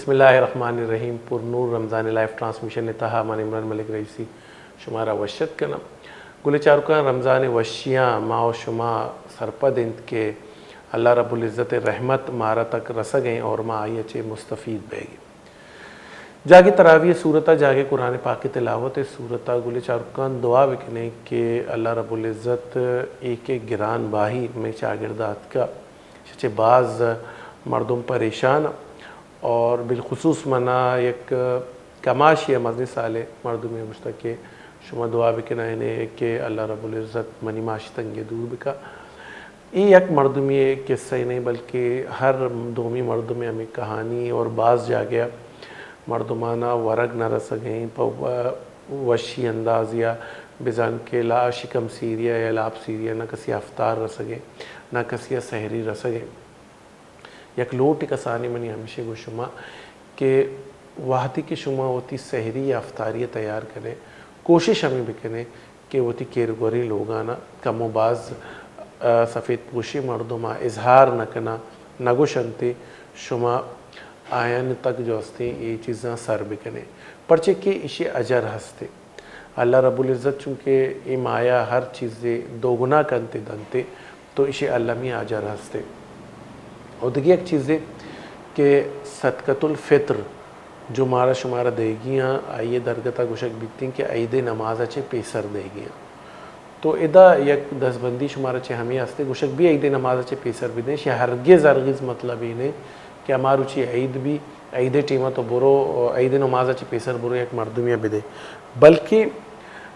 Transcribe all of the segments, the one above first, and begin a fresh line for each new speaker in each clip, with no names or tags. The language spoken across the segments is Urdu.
بسم اللہ الرحمن الرحیم. پر نور رمضان لائف ٹرانسمیشن تہا من عمران ملک رئیسی شمارا وشت کنم گل چارکان رمضان وشیاں ما و شما سرپد انت کے اللہ رب العزت رحمت مارا تک رسگیں اور ما آئی اچے مستفید بے گی. جاگے تراویح صورتہ جاگے قرآن پاک تلاوت صورتہ گل چارکان دعا بکنے کہ اللہ رب العزت ایک گران باہی میں چاگردات کا چچے بعض مردم پریشان اور بالخصوص منا یک کماشی مزنی سالے مردم مشتاق کے شما دعا بکنا ہے کہ اللہ رب العزت منی معاشی تنگی دور بکا. یہ یک مردمی قصہ ہی نہیں بلکہ ہر دومی مردم ہمیں کہانی اور بعض جا گیا مردمانہ ورگ نہ رسگیں وشی انداز یا بزن کے لا شکم سیریا یا لاب سیریا نہ کسی افطار رسگیں نہ کسی سحری رسگیں. یک لوٹ کسانی منی ہمیشہ گو شما کہ واحتی کی شما ہوتی سحری یا افطاری تیار کرے کوشش ہمیں بکنے کہ ہوتی کیرگوری لوگانا کم و باز سفید پوشی مردمہ اظہار نکنا نگوشنتے شما آئین تک جو ہستے یہ چیزاں سر بکنے پرچے کہ اسے اجر ہستے. اللہ رب العزت چونکہ یہ مایا ہر چیزیں دو گنا کنتے دنتے تو اسے علمی اجر ہستے. اور دیکھیں ایک چیز ہے کہ صدقۃ الفطر جو مارا شمارا دے گیاں آئیے درگتہ گوشک بیتیں کہ عید نماز اچھے پیسر دے گیاں تو ادا یک دس بندی شمارا چھے ہمیں ہستے گوشک بھی عید نماز اچھے پیسر بھی دیں یہ ہرگز مطلب ہی نہیں کہ ہمارو چی عید بھی عید ٹیمہ تو برو عید نماز اچھے پیسر برو یک مردمیہ بھی دے بلکہ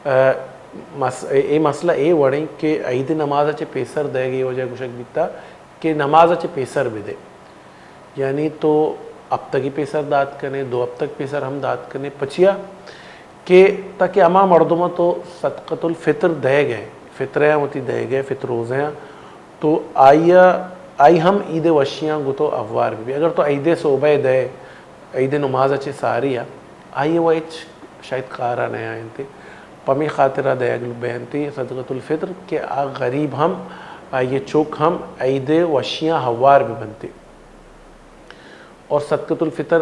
یہ مسئلہ یہ وڑیں کہ عید نماز اچھے پیسر دے گی وجہ گوشک بیتا کہ نماز اچھے پیسر بھی دے یعنی تو اب تک ہی پیسر داد کرنے 2 اب تک پیسر ہم داد کرنے پچیا کہ تاکہ اما مردمہ تو صدقۃ الفطر دے گئے فطریں ہوتی دے گئے فطروزیں تو آئی ہم عید وشیاں گو تو افوار بھی اگر تو عید صوبہ دے عید نماز اچھے ساری آئیے وہ شاید قارہ نہیں آئیں تھے پمی خاطرہ دے اگل بہنتی صدقۃ الفطر کہ غریب ہم یہ چوک ہم عید وشیاں ہوار بھی بنتے. اور صدقۃ الفطر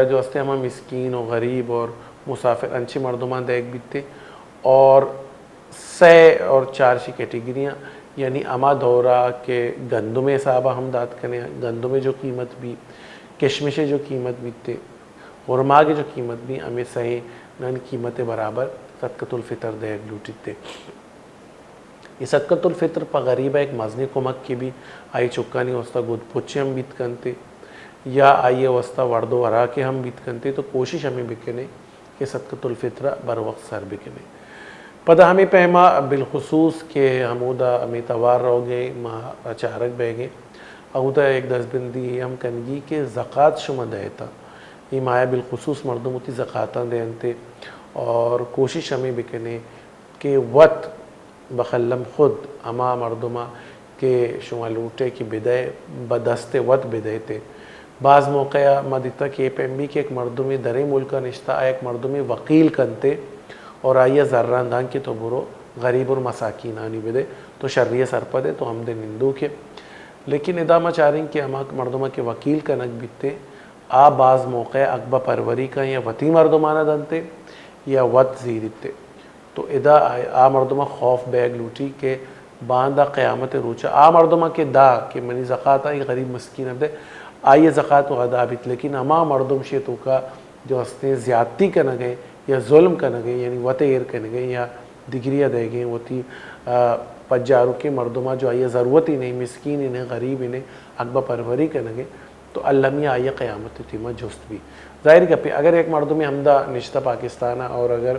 جو ہستے ہم مسکین و غریب اور مسافر انچے مردمان دیکھ بیتے اور 3 اور 4 کیٹیگریاں یعنی اما دورہ کے گندمے صحابہ ہم داد کرنے گندمے جو قیمت بھی کشمشے جو قیمت بیتے غرما کے جو قیمت بھی ہمیں صحیح نن قیمت برابر صدقۃ الفطر دیکھ لوٹتے. یہ صدقۃ الفطر پا غریبہ ایک مزنی کمک کی بھی آئی چکانی وسطہ گود پوچھے ہم بیت کنتے یا آئیے وسطہ وردو ورا کے ہم بیت کنتے تو کوشش ہمیں بکنے کہ صدقۃ الفطر بر وقت سر بکنے. پدا ہمیں پہما بالخصوص کہ ہمودہ ہمیں توار رو گئے ماہ چارک بے گئے اہودہ ایک 10 بندی ہم کنگی کہ زکاة شما دیتا یہ مایا بالخصوص مردم ہوتی زکاة دینتے اور کوشش ہمیں بکنے کہ وقت بخلم خود اما مردمہ کہ شما لوٹے کی بدائے بدست وط بدائے تھے. بعض موقع مدیتا کہ پیم بھی کہ ایک مردمی درے ملکہ نشتا ایک مردمی وکیل کنتے اور آئیے ذراندان کی تو برو غریب اور مساکین آنی بدے تو شریع سرپدے تو ہم دے نندو کے لیکن ادامہ چاہ رہی ہیں کہ ہم مردمہ کے وکیل کنک بیتے بعض موقع اقبہ پروری کا یا وطی مردمانہ دنتے یا وط زیرتے تو ادا مردمہ خوف بیگ لوٹی کہ باندہ قیامت روچا مردمہ کے کہ منی زکاة آئی غریب مسکین اب دے آئیے زکاة و ادا بیت لیکن اما مردم شیطوں کا جو ہستے زیادتی کا نہ گئے یا ظلم کا نہ گئے یعنی وطیر کا نہ گئے یا دگریہ دے گئے وطی پجاروں کے مردمہ جو آئیے ضرورت ہی نہیں مسکین ہی نہیں غریب ہی نہیں اقبہ پروری کا نہ گئے تو اللہ میں آئیے قیامت تیمہ جست بھی. ظاہر کہ اگر ایک مردمی حمدہ نشتہ پاکستانہ اور اگر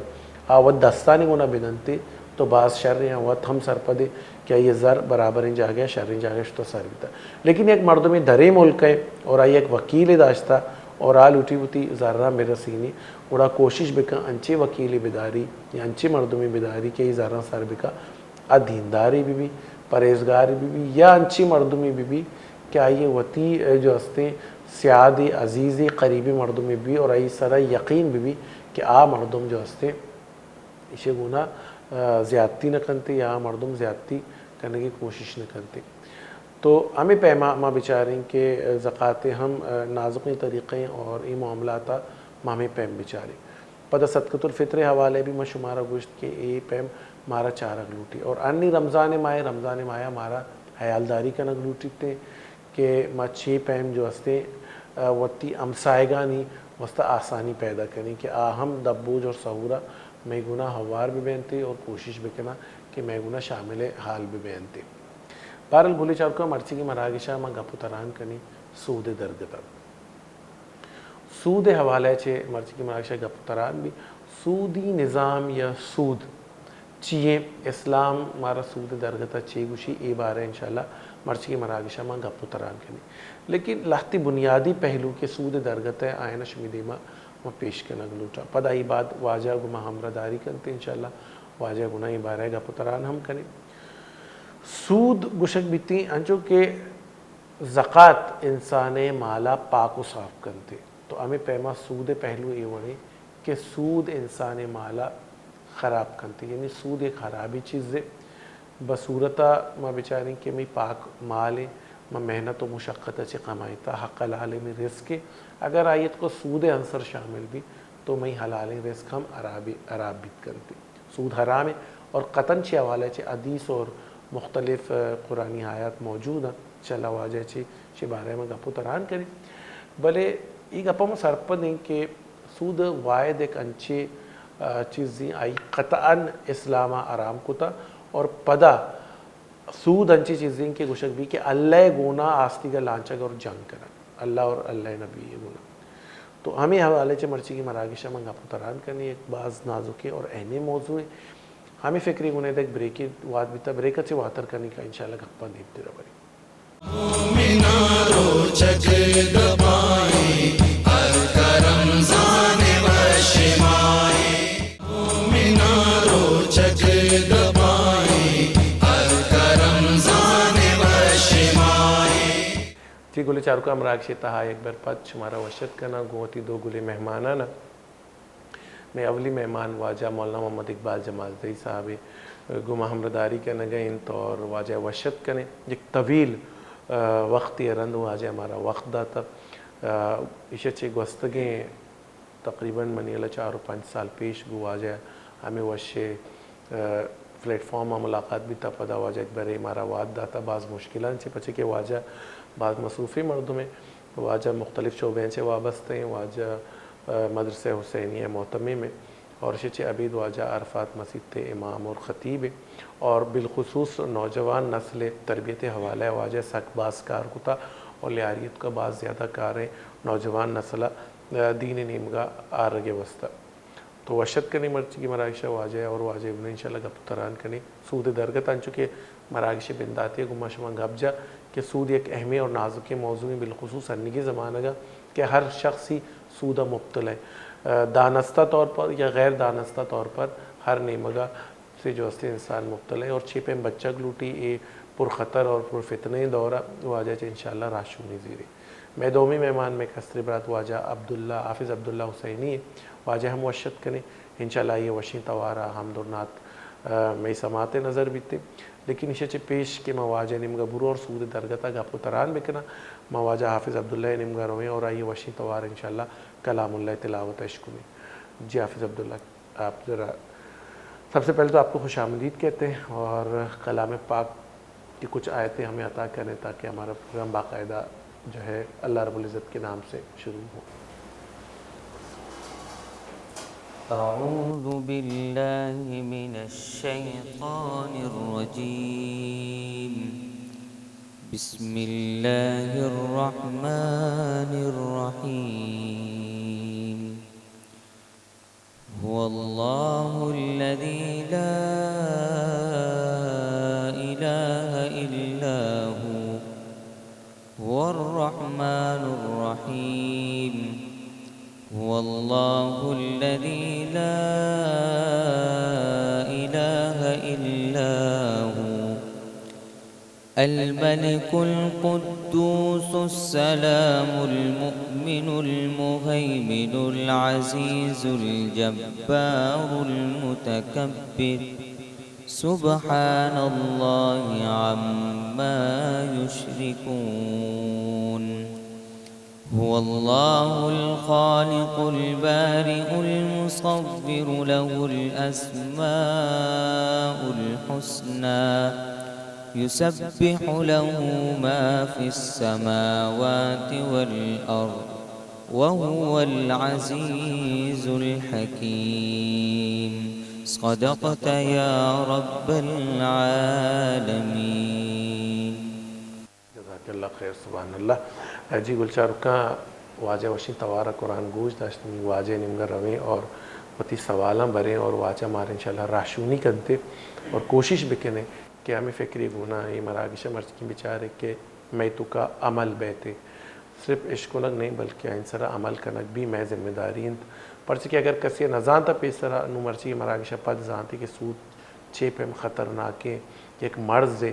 وقت دستانی گونا بدنتے تو بعض شر یا وقت ہم سر پدے کیا یہ زر برابر ان جا گیا شر ان جا گیا تو سر بیتا لیکن ایک مردمی درے ملک ہے اور آئی ایک وکیل داشتا اور لوٹی ہوتی ذرہ میرا سینی اڑا کوشش بکا انچے وکیل بداری یا انچے مردمی بداری کہ یہ ذرہ سر بکا دینداری بھی پریزگاری بھی یا انچی مردمی بھی کہ آئیے وطی جو ہستے سیادی عزیزی قریبی مردمی بھی اور آئی سرہ یقین بھی کہ مردم جو ہستے اسے گناہ زیادتی نہ کرتے یا مردم زیادتی کرنے کی کوشش نہ کرتے. تو ہمیں پیما ما بچاریں کہ زکاة ہم نازقی طریقے اور ای معاملاتا ہمیں پیم بچاریں پدا صدقۃ الفطر حوالے بھی شمارا گوشت کہ اے پیم مارا چارک لوٹی اور انی رمضان مایا مارا حیالداری کا نگ لوٹیتے کہ ما 6 پیم جو ہستے وتی امسائگانی وستا آسانی پیدا کریں کہ ہم دبوج اور سہورا میں گناہ ہوار بھی بینتے اور کوشش بکنا کہ میں گناہ شامل حال بھی بینتے بہرحال بھولے چار کو مرچی کی مراگشہ ما گپو تران کنی سود درگتا سود حوالے چھے مرچی کی مراگشہ گپو تران بھی سودی نظام یا سود چیئے اسلام مارا سود درگتا چیئے گوشی ای بارے انشاءاللہ مرچی کی مراگشہ ما گپو تران کنی لیکن لہتی بنیادی پہلو کے سود درگتا ہے آئینہ شمیدیما ما پیش کے نگلوٹا پدا ای بعد واجہ گما ہمرداری کرتے انشاءاللہ واجہ گناہ ای بارے گپو تران ہم کریں سود گشک بیتی انچو کہ زکاة انسان مالا پاک و صاف کرتے تو ہمیں پیما سود پہلو یہ وڑے کہ سود انسان مالا خراب کرتے یعنی سود ایک خرابی چیز ہے بصورتا ما بچاریں کہ میں پاک مال ہے ما محنت و مشقت اچھے کمائیتا حق حلال میں رزق ہے اگر آیت کو سود عنصر شامل بھی تو میں حلال رزق ہم عراب بیت کرتے سود حرام ہے اور قطن چی حوالے چی حدیث اور مختلف قرآنی آیات موجود ہیں چلا واجہ چی بارے میں گپو تران کریں بلے یہ گپا میں سرپا دیں کہ سود واحد ایک انچے چیزیں آئی قطعاً اسلامہ آرام کو تھا اور پدا سود انچی چیزیں کے گوشک بھی کہ اللہ گونا آستی کا لانچہ اور جنگ کرا اللہ اور اللہ نبی گونا تو ہمیں حوالے چے مرچی کی مراگشہ میں گپو تران کرنی ایک بعض نازکے اور اہم موضوع ہیں ہمیں فکری گنے دیکھ بریکی واد بیتا بریکت سے واتر کرنے کا انشاءاللہ گپا دیپتے رہا بری
مومنارو چک دبائیں ہر کرمزان وشمائیں مومنارو چک دبائیں ہر کرمزان وشمائیں
جی گلے چارو کا امراک شیطہ ایک بار پت شمارا وشت کرنا گوتی 2 گلے مہمانانا میں اولی مہمان واجہ مولانا محمد اقبال جمال دئی صاحب گما ہمرداری کے نگئیں تو اور واجہ وشت کریں ایک طویل وقتی رند واجہ ہمارا وقت داتا اسے چھے گوستگیں تقریباً منی اللہ 4-5 سال پیش گو واجہ ہمیں وشے پلیٹ فارم میں ملاقات بھی تا پدا واجہ ایک بارے ہمارا وعد داتا بعض مشکلان سے پچھے کہ واجہ بعض مصروفی مردوں میں واجہ مختلف شعبیں سے وابستہ ہیں واجہ مدرسہ حسینیہ محتمی میں اور شچ عبید واجہ عرفات مسجد امام اور خطیب اور بالخصوص نوجوان نسل تربیت حوالہ واجہ سک باز کار کتا اور لیاریت کا بعض زیادہ کار ہے نوجوان نسلہ دین نیمگا آرگے وسطہ تو وشت کرنی مرچی کی مراگشہ واجہ اور واجہ ابن انشاءاللہ گپ تران کرنی سود درگت ان چکے مراگش بنداتی ہے گمہ شما گپ جا کہ سود ایک اہمی اور نازک موضوع ہے بالخصوص انگی زمانہ گا کہ ہر شخص ہی سودہ مبتلا ہے دانستہ طور پر یا غیر دانستہ طور پر ہر نیمگا سے جو ہستے انسان مبتلا ہے اور چھپے بچہ گلوٹی اے پرخطر اور پرفتنہ دورہ واجہ چے انشاءاللہ راشونی زیرے میں دومی مہمان میں کسر برات واجہ حافظ عبداللہ حسینی ہے واجہ ہم وشت کریں انشاءاللہ یہ وشیں توارہ حمد اور نعت میں سماعت نظر بیتے لیکن اسے چے پیش کے مواجہ نمگا برو اور سود درگتا گپو تران بکنا مواجہ حافظ عبداللہ نمگا رویں اور آئیے وشیں توار انشاءاللہ کلام اللہ تلاوت عشق میں جی حافظ عبداللہ آپ ذرا سب سے پہلے تو آپ کو خوش آمدید کہتے ہیں اور کلام پاک کی کچھ آیتیں ہمیں عطا کریں تاکہ ہمارا پروگرام باقاعدہ جو ہے اللہ رب العزت کے نام سے شروع ہو
اعوذ باللہ من الشیطان الرجیم بسم اللہ الرحمن الرحیم هو اللہ الذی لا الہ الا هو الرحمن الرحیم هو الله الذي لا إله إلا هو الملك القدوس السلام المؤمن المهيمن العزيز الجبار المتكبر سبحان الله عما يشركون هو الله الخالق البارئ المصور له الأسماء الحسنى يسبح له ما في السماوات والأرض وهو العزيز الحكيم صدقت يا رب العالمين.
جزاک اللہ خیر. سبحان اللہ. جی گلچار کا واجہ وشی توارہ قرآن گوش داشتنی واجہ نمگر رویں اور وتی سوالاں بریں اور واجہ مارے انشاءاللہ راشونی کرتے اور کوشش بکنے کہ ہمیں فکری گناہ ہے مراگش مرچ کی بچارے کہ میں تو کا عمل بیتے صرف عشق کنگ نہیں بلکہ انسرا عمل کنگ بھی میں ذمہ داری پرچ کہ اگر کسی نزانتا پیسرا نو مرچی مراگش پد زانتی کہ سود چھیپم خطرناک ہے ایک مرض ہے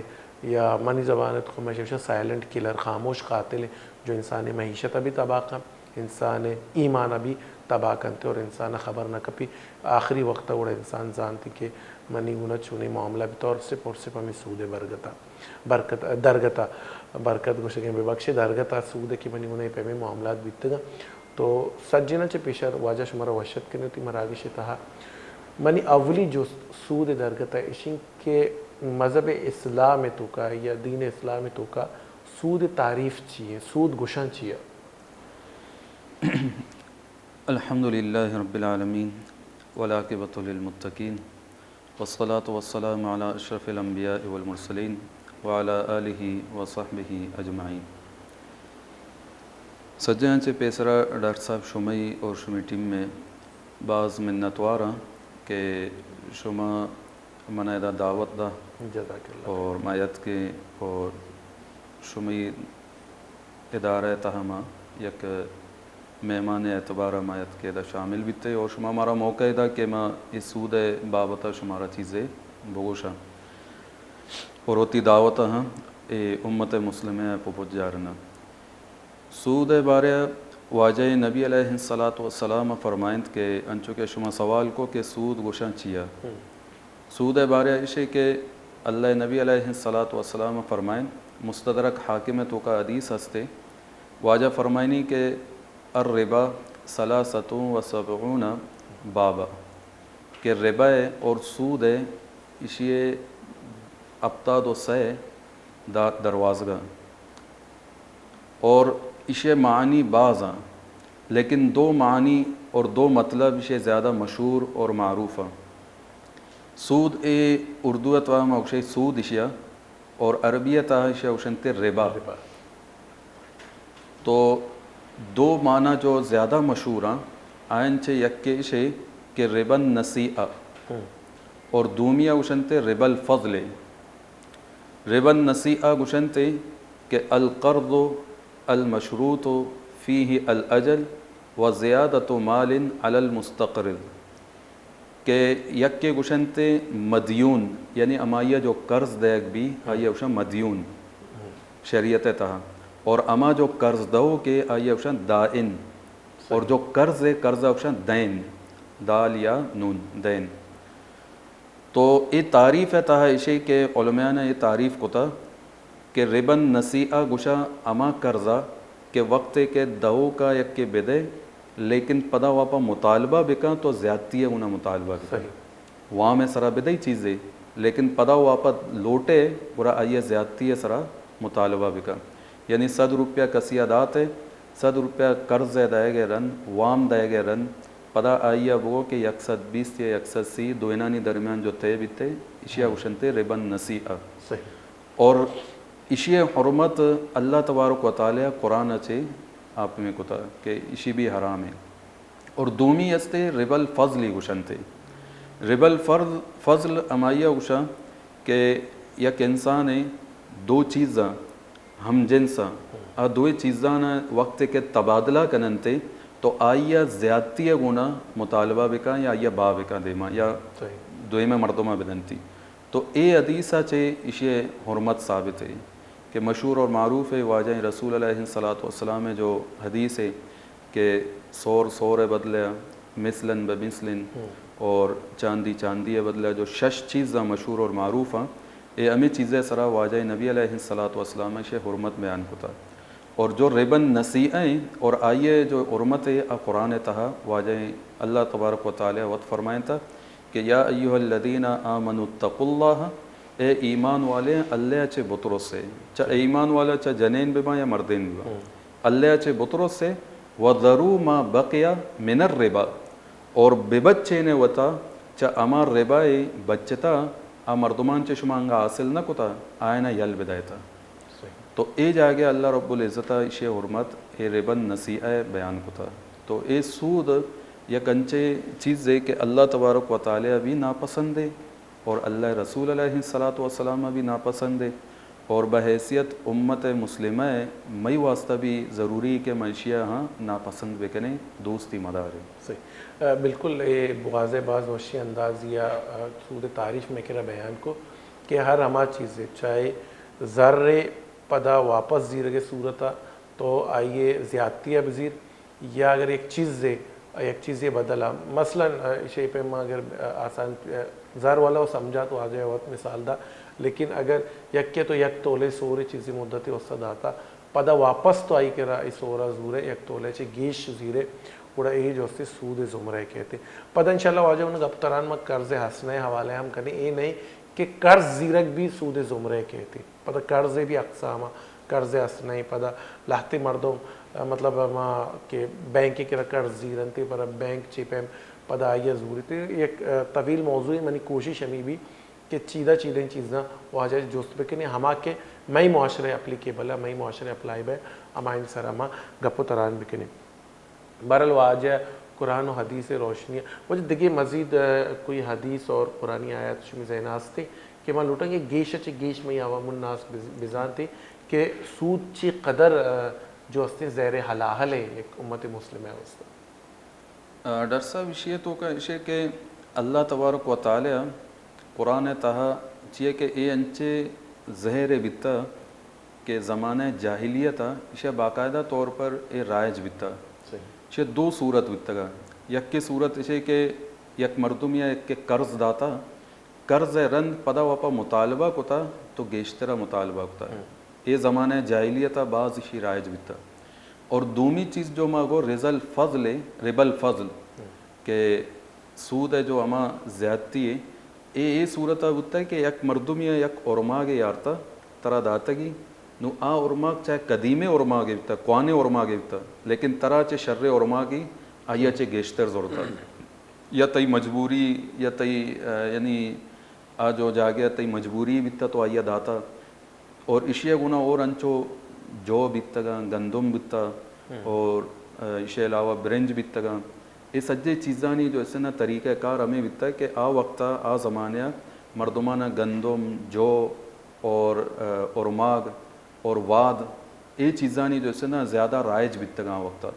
یا منی زبانت کو میں سائلنٹ کلر خاموش قاتل ہے جو انسانی معیشت بھی تباہ کم انسان ایمان بھی تباہ کرتے اور انسان خبر نہ کپی آخری وقت اوڑا انسان جانتی کہ منی گنہ چونی معاملہ بھی طور سے اور صرف ہمیں سود برکت گوشتیں بے بخش درگتا سود کی منی گنہ پہ میں معاملات بیتے گا تو سجنہ چے پیشر واجہ شمارا وشت کرنے ہوتی مراگش تہا منی اولی جو سود درگتا ہے اشین کے مذہب اسلام تو کا یا دین اسلام تو کا سود تعریف چیئے سود گشان چیئے.
الحمدللہ رب العالمین والعاقبۃ للمتقین والصلاة والسلام علی اشرف الانبیاء والمرسلین وعلی آلہ وصحبہ اجمعین. سجان سے پیسرا ڈاکٹر صاحب شمعی اور شمی ٹیم میں بعض منتوارا کہ شما منعدہ دعوت دا اور مایت کے اور شمی ادارہ تہمہ یک مہمان اعتبارہ مایت کے دا شامل بھی تھے اور شما ہمارا موقع دا کہ میں اس سود بابتا شمارا چیزیں بگوشا اور ہوتی دعوت ہاں امت مسلمہ پوپت جارنا سود بارے واجہ نبی علیہ السلام فرمائند کہ انچو کہ شما سوال کو کہ سود گوشاں چیا سود بارے اسے کہ اللہ نبی علیہ السلام فرمائن مستدرک حاکم تو کا حدیث ہستے واجہ فرمائنی کہ الربا 73 بابا کہ ربا اور سود اسے ابتاد و سے دروازگاں اور اسے معنی بعض ہیں لیکن دو معنی اور دو مطلب اسے زیادہ مشہور اور معروف ہیں. سود اردو اتوام اوشے سود اشیا اور عربیت اشیا اوشنتے ربا. تو دو معنی جو زیادہ مشہور ہیں آئین چھے یک کے اسے کہ ربا نسیعہ اور دومیہ اوشنتے ربا الفضل. ربا نسیعہ اوشنتے کہ القرض المشروط فیہ الاجل و زیادت مال علی المستقرض کہ یک کے گوشنتے مدیون یعنی امائیہ جو قرض دیگ بھی آئیے اوشن مدیون شریعت تہا اور اما جو قرض دو کے آئیے اوشن دائن اور جو قرض ہے قرض اوشن دین دال یا نون دین. تو یہ تعریف ہے تہا اسے کہ علماء نے یہ تعریف کو تھا کہ ربا نسیعہ گوشا اما قرضہ کہ وقت کے دو کا یک کے بدے لیکن پدا واپا مطالبہ بکا تو زیادتی ہے انہا مطالبہ بکا وہاں میں سرا بدئی چیزیں لیکن پدا واپا لوٹے برا آئیے زیادتی ہے سرا مطالبہ بکا یعنی 100 روپیہ کسی عدات ہے 100 روپیہ قرض دائے گے رن وام دائے گے رن پدا آئیے وہ کہ 120 یا 180 دوینانی درمیان جو تھے بھی تھے اشیاء اوشنتے ربا نسیعہ. اور اشی حرمت اللہ تبارک و تعالی قرآن اچھے آپ میں کتا کہ اشی بھی حرام ہے. اور دومی استے ربا الفضلی گوشنتے ربا الفضل امائیہ گوشا کہ یک انسان ہے دو چیزاں ہم جنساں دوئی چیزاں وقت کے تبادلہ کننتے تو آئیہ زیادتی گونا مطالبہ بکا یا آئیہ با بکا دیما یا دوئی میں مردمہ بدنتی. تو اے حدیثہ چھے اشی حرمت ثابت ہے کہ مشہور اور معروف ہے واجہ رسول علیہ السلام میں جو حدیث ہے کہ سور بدلے مثلاً بمثلاً اور چاندی چاندی بدلہ جو شش چیزاں مشہور اور معروف ہیں اے ہمیں چیزیں سرا واجہ نبی علیہ الصلاۃ والسلام سے حرمت بیان کتا اور جو ربن نصیعیں اور آئیے جو حرمت ہے قرآن تہا واجہ اللہ تبارک و تعالی وقت فرمائیں تھا کہ یا ایہا الذین آمنوا اتقوا اللہ اے ایمان والے اللہ چے بطرس سے چاہے ایمان والا چاہے جنین بما یا مردین بما اللہ چے بطرس سے وذروا ما بقیا من الربا اور ببچے نے وتا چا امار ربا بچتا مردمان چے شما انگا حاصل نہ کتا آئینہ یل بدایتا تو اے جاگے اللہ رب العزت اشے حرمت اے ربن نصیعہ بیان کتا تو اے سود یا کنچے چیز ہے کہ اللہ تبارک و تعالی بھی ناپسند ہے اور اللہ رسول علیہ الصلاۃ والسلام بھی ناپسند ہے اور بحیثیت امت مسلمہ مئی واسطہ بھی ضروری کہ معیشیہ ہاں ناپسند بکنے دوستی مدار ہے
صحیح بالکل یہ واضح باز وشی انداز یا سود تعریف میں کرا بیان کو کہ ہر ہما چیزیں چاہے ذر پدا واپس زیر کے صورتا تو آئیے زیادتی بزیر یا اگر ایک چیز یہ بدلا مثلا شے پہ میں اگر آسان زر والا وہ سمجھا تو آگے وقت مثال دا لیکن اگر یک کے تو یک تولے سورے چیزی مدتی وسط آتا پدا واپس تو آئی کرا اس سورا زورے یک تولے چے گیش زیرے اڑا یہ جو سے سود زمرے کہتے پدا انشاءاللہ واجہ انہوں گپ تران میں قرض حسنے حوالے ہم کریں یہ نہیں کہ قرض زیرک بھی سود زمرے کہتے پدا قرض بھی اقسامہ قرض حسنے پدا لاہتی مردوں مطلب ماں کہ بینک کی قرض زیرنتے پر بینک چیپیم پدا آئیے ضروری تھے ایک طویل موضوع منی کوشش ہمیں بھی کہ چیزیں چیزاں واجہ جوست بکنے ہما کے مئی معاشرے اپلیکیبل ہے مئی معاشرے اپلائی بے ہما ان سر ہما گپ و تران بکنے بہرحال واجہ قرآن و حدیث روشنی وہ دیکھیے مزید کوئی حدیث اور قرآنی آیات شمی زیناز تھے کہ میں لوٹیں گے گیش میں عوام الناس بزان تھے کہ سود چی قدر جو استے زیر حلاحل ہے ایک امت مسلم ہے اس
ڈر صاحب اشیے تو کا اشیے کہ اللہ تبارک و تعالی قرآن تہا چیئے کہ اے انچے زہر بتا کہ زمانہ جاہلیتا اشیاء باقاعدہ طور پر اے رائج بتا اشیاء دو صورت بتا گا یک کی صورت اشیاء کہ یک مردم یا یک کے قرض داتا قرض رند پدا وپا مطالبہ کتا تو گیشترہ مطالبہ کتا اے زمانہ جاہلیتا بعض اشی رائج بتا اور دومی چیز جو ماں گو ربا الفضل کہ سود ہے جو اما زیادتی ہے اے صورت ہوتا ہے کہ یک مردم یا یک ارماغ یارتا ترا داتگی نو ارماغ چاہے قدیم ارماغ بتا قوانے ارماغ بتا لیکن ترا چے شر ارماغی آیا چے گیشتر زورتا یا تئی مجبوری یا تئی یعنی جو جاگیا تئی مجبوری بتا تو آیا داتا اور اشیاء گنا اور انچو جو بتا گا گندم بتا اور اشیاء علاوہ برنج بتا گا یہ سجے چیزانی جو اسے نا طریقہ کار ہمیں بتا ہے کہ وقتا زمانہ مردمانہ گندم جو اور ارماغ اور واد یہ چیزانی جو اسے نا زیادہ رائج بتا گا وقتا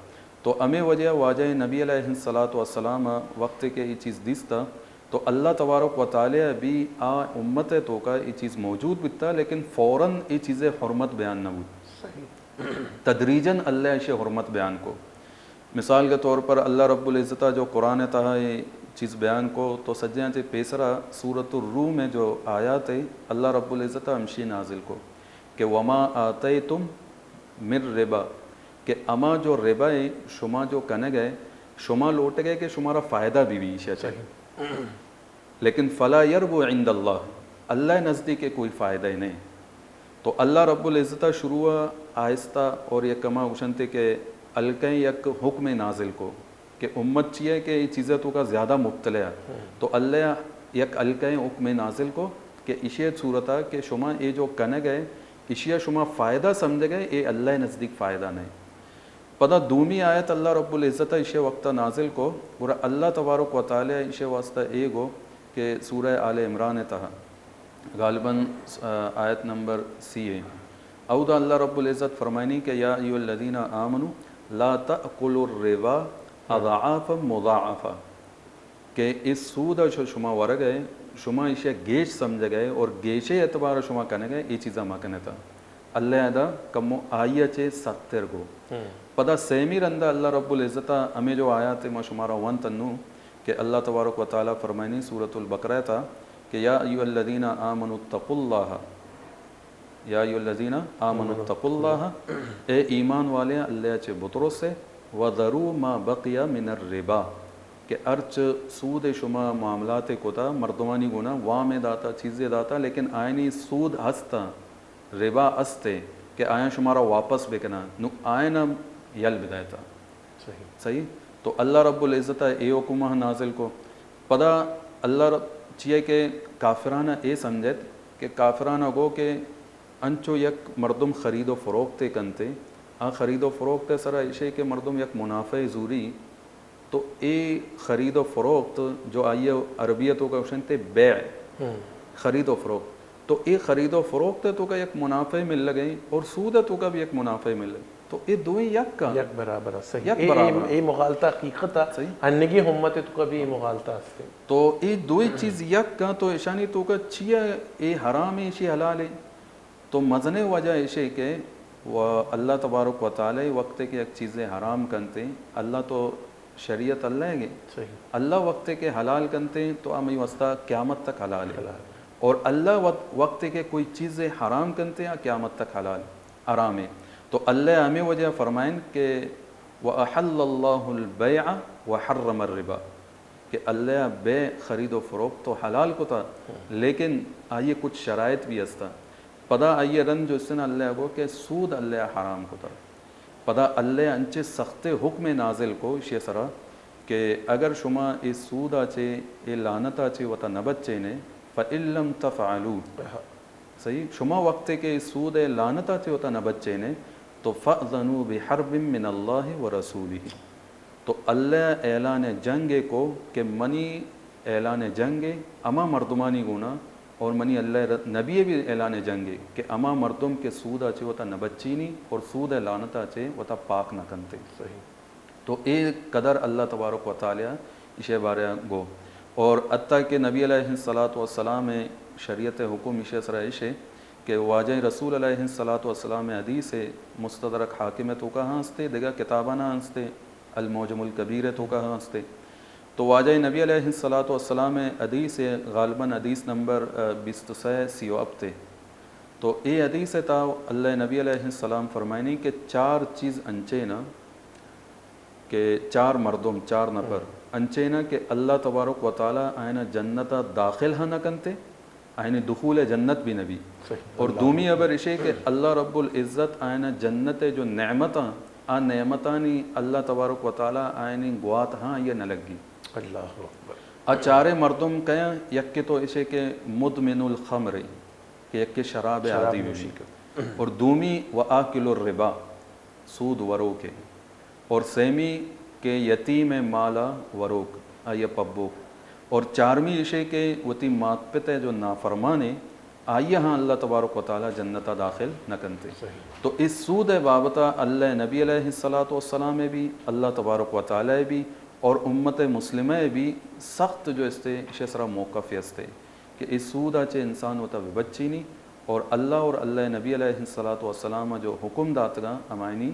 تو ہمیں وجہ واجہ نبی علیہ الصلاۃ والسلام وقت کے یہ چیز دیستا تو اللہ تبارک و تعالی بھی امت تو کا یہ چیز موجود بتا لیکن فوراً یہ چیزیں حرمت بیان نہ ہوئی تدریجاً اللہ اسے حرمت بیان کو مثال کے طور پر اللہ رب العزت جو قرآن تہا یہ چیز بیان کو تو سجیاں سے پیسرا سورۃ الروم میں جو آیات ہے اللہ رب العزت ہمشی نازل کو کہ وما آتیتم من ربا کہ اما جو ربا ہے شما جو کنے گئے شما لوٹ گئے کہ شمارا فائدہ بھی ایشیا چاہیے لیکن فلا یربو عند اللہ نزدیک کوئی فائدہ ہی نہیں تو اللہ رب العزت شروع آہستہ اور یہ کما گشنتے کہ الکیں یک حکم نازل کو کہ امت چاہیے کہ یہ چیزیں تو کا زیادہ مبتلا ہے تو اللہ یک الکیں حکم نازل کو کہ اشیاء صورتہ کہ شما یہ جو کنے گئے اشیاء شما فائدہ سمجھ گئے یہ اللہ نزدیک فائدہ نہیں پتہ دومی آیت اللہ رب العزت اشیاء وقتہ نازل کو اور اللہ تبارک و تعالی اشیاء واسطہ اے گو کہ سورہ آل عمران تہا غالباً آیت نمبر سی ہے اودہ اللہ رب العزت فرمائنی کہ یا ایھا الذین آمنوا لا تأکلوا الربا اضعافا مضاعفا کہ اس سود شما ورگ ہے شما اسے گیش سمجھ گئے اور گیشے اعتبار شما کنے گئے یہ چیزاں ما کنے تھا اللہ ادا کمو آئیہ چے ستر گو پدا سیمی رندہ اللہ رب العزت ہمیں جو آیات ما شمارا ون تنو کہ اللہ تبارک و تعالیٰ فرمائنی سورۃ البقرہ تھا کہ یا ایھا الذین آمنوا اتقوا اللہ، یا ایھا الذین آمنوا اتقوا اللہ، اے ایمان والے اللہ چے بطرو سے، وذروا ما بقی من الربا، کہ ارچ سود شما معاملات کوتا مردمانی گونا وام داتا چیزیں داتا لیکن آئینی سود ہستا ربا استے کہ آیا شمارا واپس بکنا نو آئینا یل بدایتا صحیح. تو اللہ رب العزت اے حکمہ نازل کو پدا اللہ رب چیئے کہ کافرانہ اے سمجھت کہ کافرانہ گو کہ انچو یک مردم خرید و فروختے کنتے آ خرید و فروختے سرا اشے کہ مردم یک منافع زوری تو اے خرید و فروخت جو آئیے عربیتوں کا اشنتے بیع خرید و فروخت، تو اے خرید و فروخت تو کا یک منافع مل لگئی اور سود تو کا بھی یک منافع مل لگئی، تو اے دوئیں یک کا
یک برابر ہے. صحیح.
یک برابر
اے مغالطہ حقیقت ہے انگی ہمت تو کا بھی مغالطہ ہے.
تو اے دوئی چیز یک کا تو اشانی تو کا چیا اے حرام ہے اشی حلال ہے. تو مزنے وجہ اشے کہ اللہ تبارک و تعالی وقت کے ایک چیزیں حرام کنتے اللہ تو شریعت اللہ گے اللہ وقت کے حلال کنتے تو ہمیں واسطہ قیامت تک حلال ہے، اور اللہ وقت کے کوئی چیزیں حرام کنتے ہیں قیامت تک حلال حرام ہے. تو اللہ ہمیں وجہ فرمائیں کہ وَأَحَلَّ اللَّهُ الْبَيْعَ وَحَرَّمَ الرِّبَا، کہ اللہ بے خرید و فروخت تو حلال کو تھا لیکن آئیے کچھ شرائط بھی ہستا. پدا آئیے رن جو اس نے اللہ کو کہ سود اللہ حرام کو تھا. پدا اللہ انچے سخت حکم نازل کو اسی سرا کہ اگر شما اے سود آچے اے لعنت آچے وطا نبچے نے فَإِن لَمْ تَفْعَلُوا، صحیح شما وقت کے سود اے لعنت آچے وطا نبچے نے تو فَأْذَنُوا بِحَرْبٍ مِّنَ اللَّهِ وَرَسُولِهِ، تو اللہ اعلان جنگ کو کہ منی اعلان جنگ اما مردمانی گونا اور منی اللہ نبی بھی اعلان جنگ کہ اما مردم کے سود آچے وطا نبچینی اور سود لعنت آچے وطا پاک نہ کنتے. صحیح. تو اے قدر اللہ تبارک و تعالی اسے بارے گو، اور حتیٰ کہ نبی علیہ السلام شریعت حکم اسے سرائشے کہ واجہ رسول علیہ السلام حدیث مستدرک حاکم تو کہاں ہنستے دیگا کتابانہ ہنستے المعجم الکبیر تو کہاں ہنستے. تو واجہ نبی علیہ السلام حدیث غالباً حدیث نمبر 26 ابتے. تو اے حدیث تا اللہ نبی علیہ السلام فرمائنی کہ چار چیز انچے نا کہ چار مردم چار نفر انچے نا کہ اللہ تبارک و تعالی آئینہ جنتا داخل ہاں نہ کنتے آئینہ دخول جنت بھی نبی، اور دومی ابر اشے کہ اللہ رب العزت آئینہ جنت جو نعمتاں آ نعمتانی اللہ تبارک و تعالی آئینی گوات ہاں یہ نہ لگی.
اللہ اکبر.
چارے مردم کہیں یک کے تو اسے کہ مدمن الخمر کہ یک کے شراب عادی ہوئی، اور دومی وآکل الربا سود وروک ہے، اور سیمی کہ یتیم مالا وروک آئیے پبوک، اور چارمی اسے کہ وتی مات پتے جو نافرمانے آئیے ہاں اللہ تبارک و تعالی جنتا داخل نہ کنتے. تو اس سود بابتا اللہ نبی علیہ السلام بھی اللہ تبارک و تعالی بھی اور امت مسلمہ بھی سخت جو استے اسے سرا موقف استے کہ اس سود آچے انسان ہوتا بچی نہیں، اور اللہ نبی علیہ السلام جو حکم داتگا ہمائنی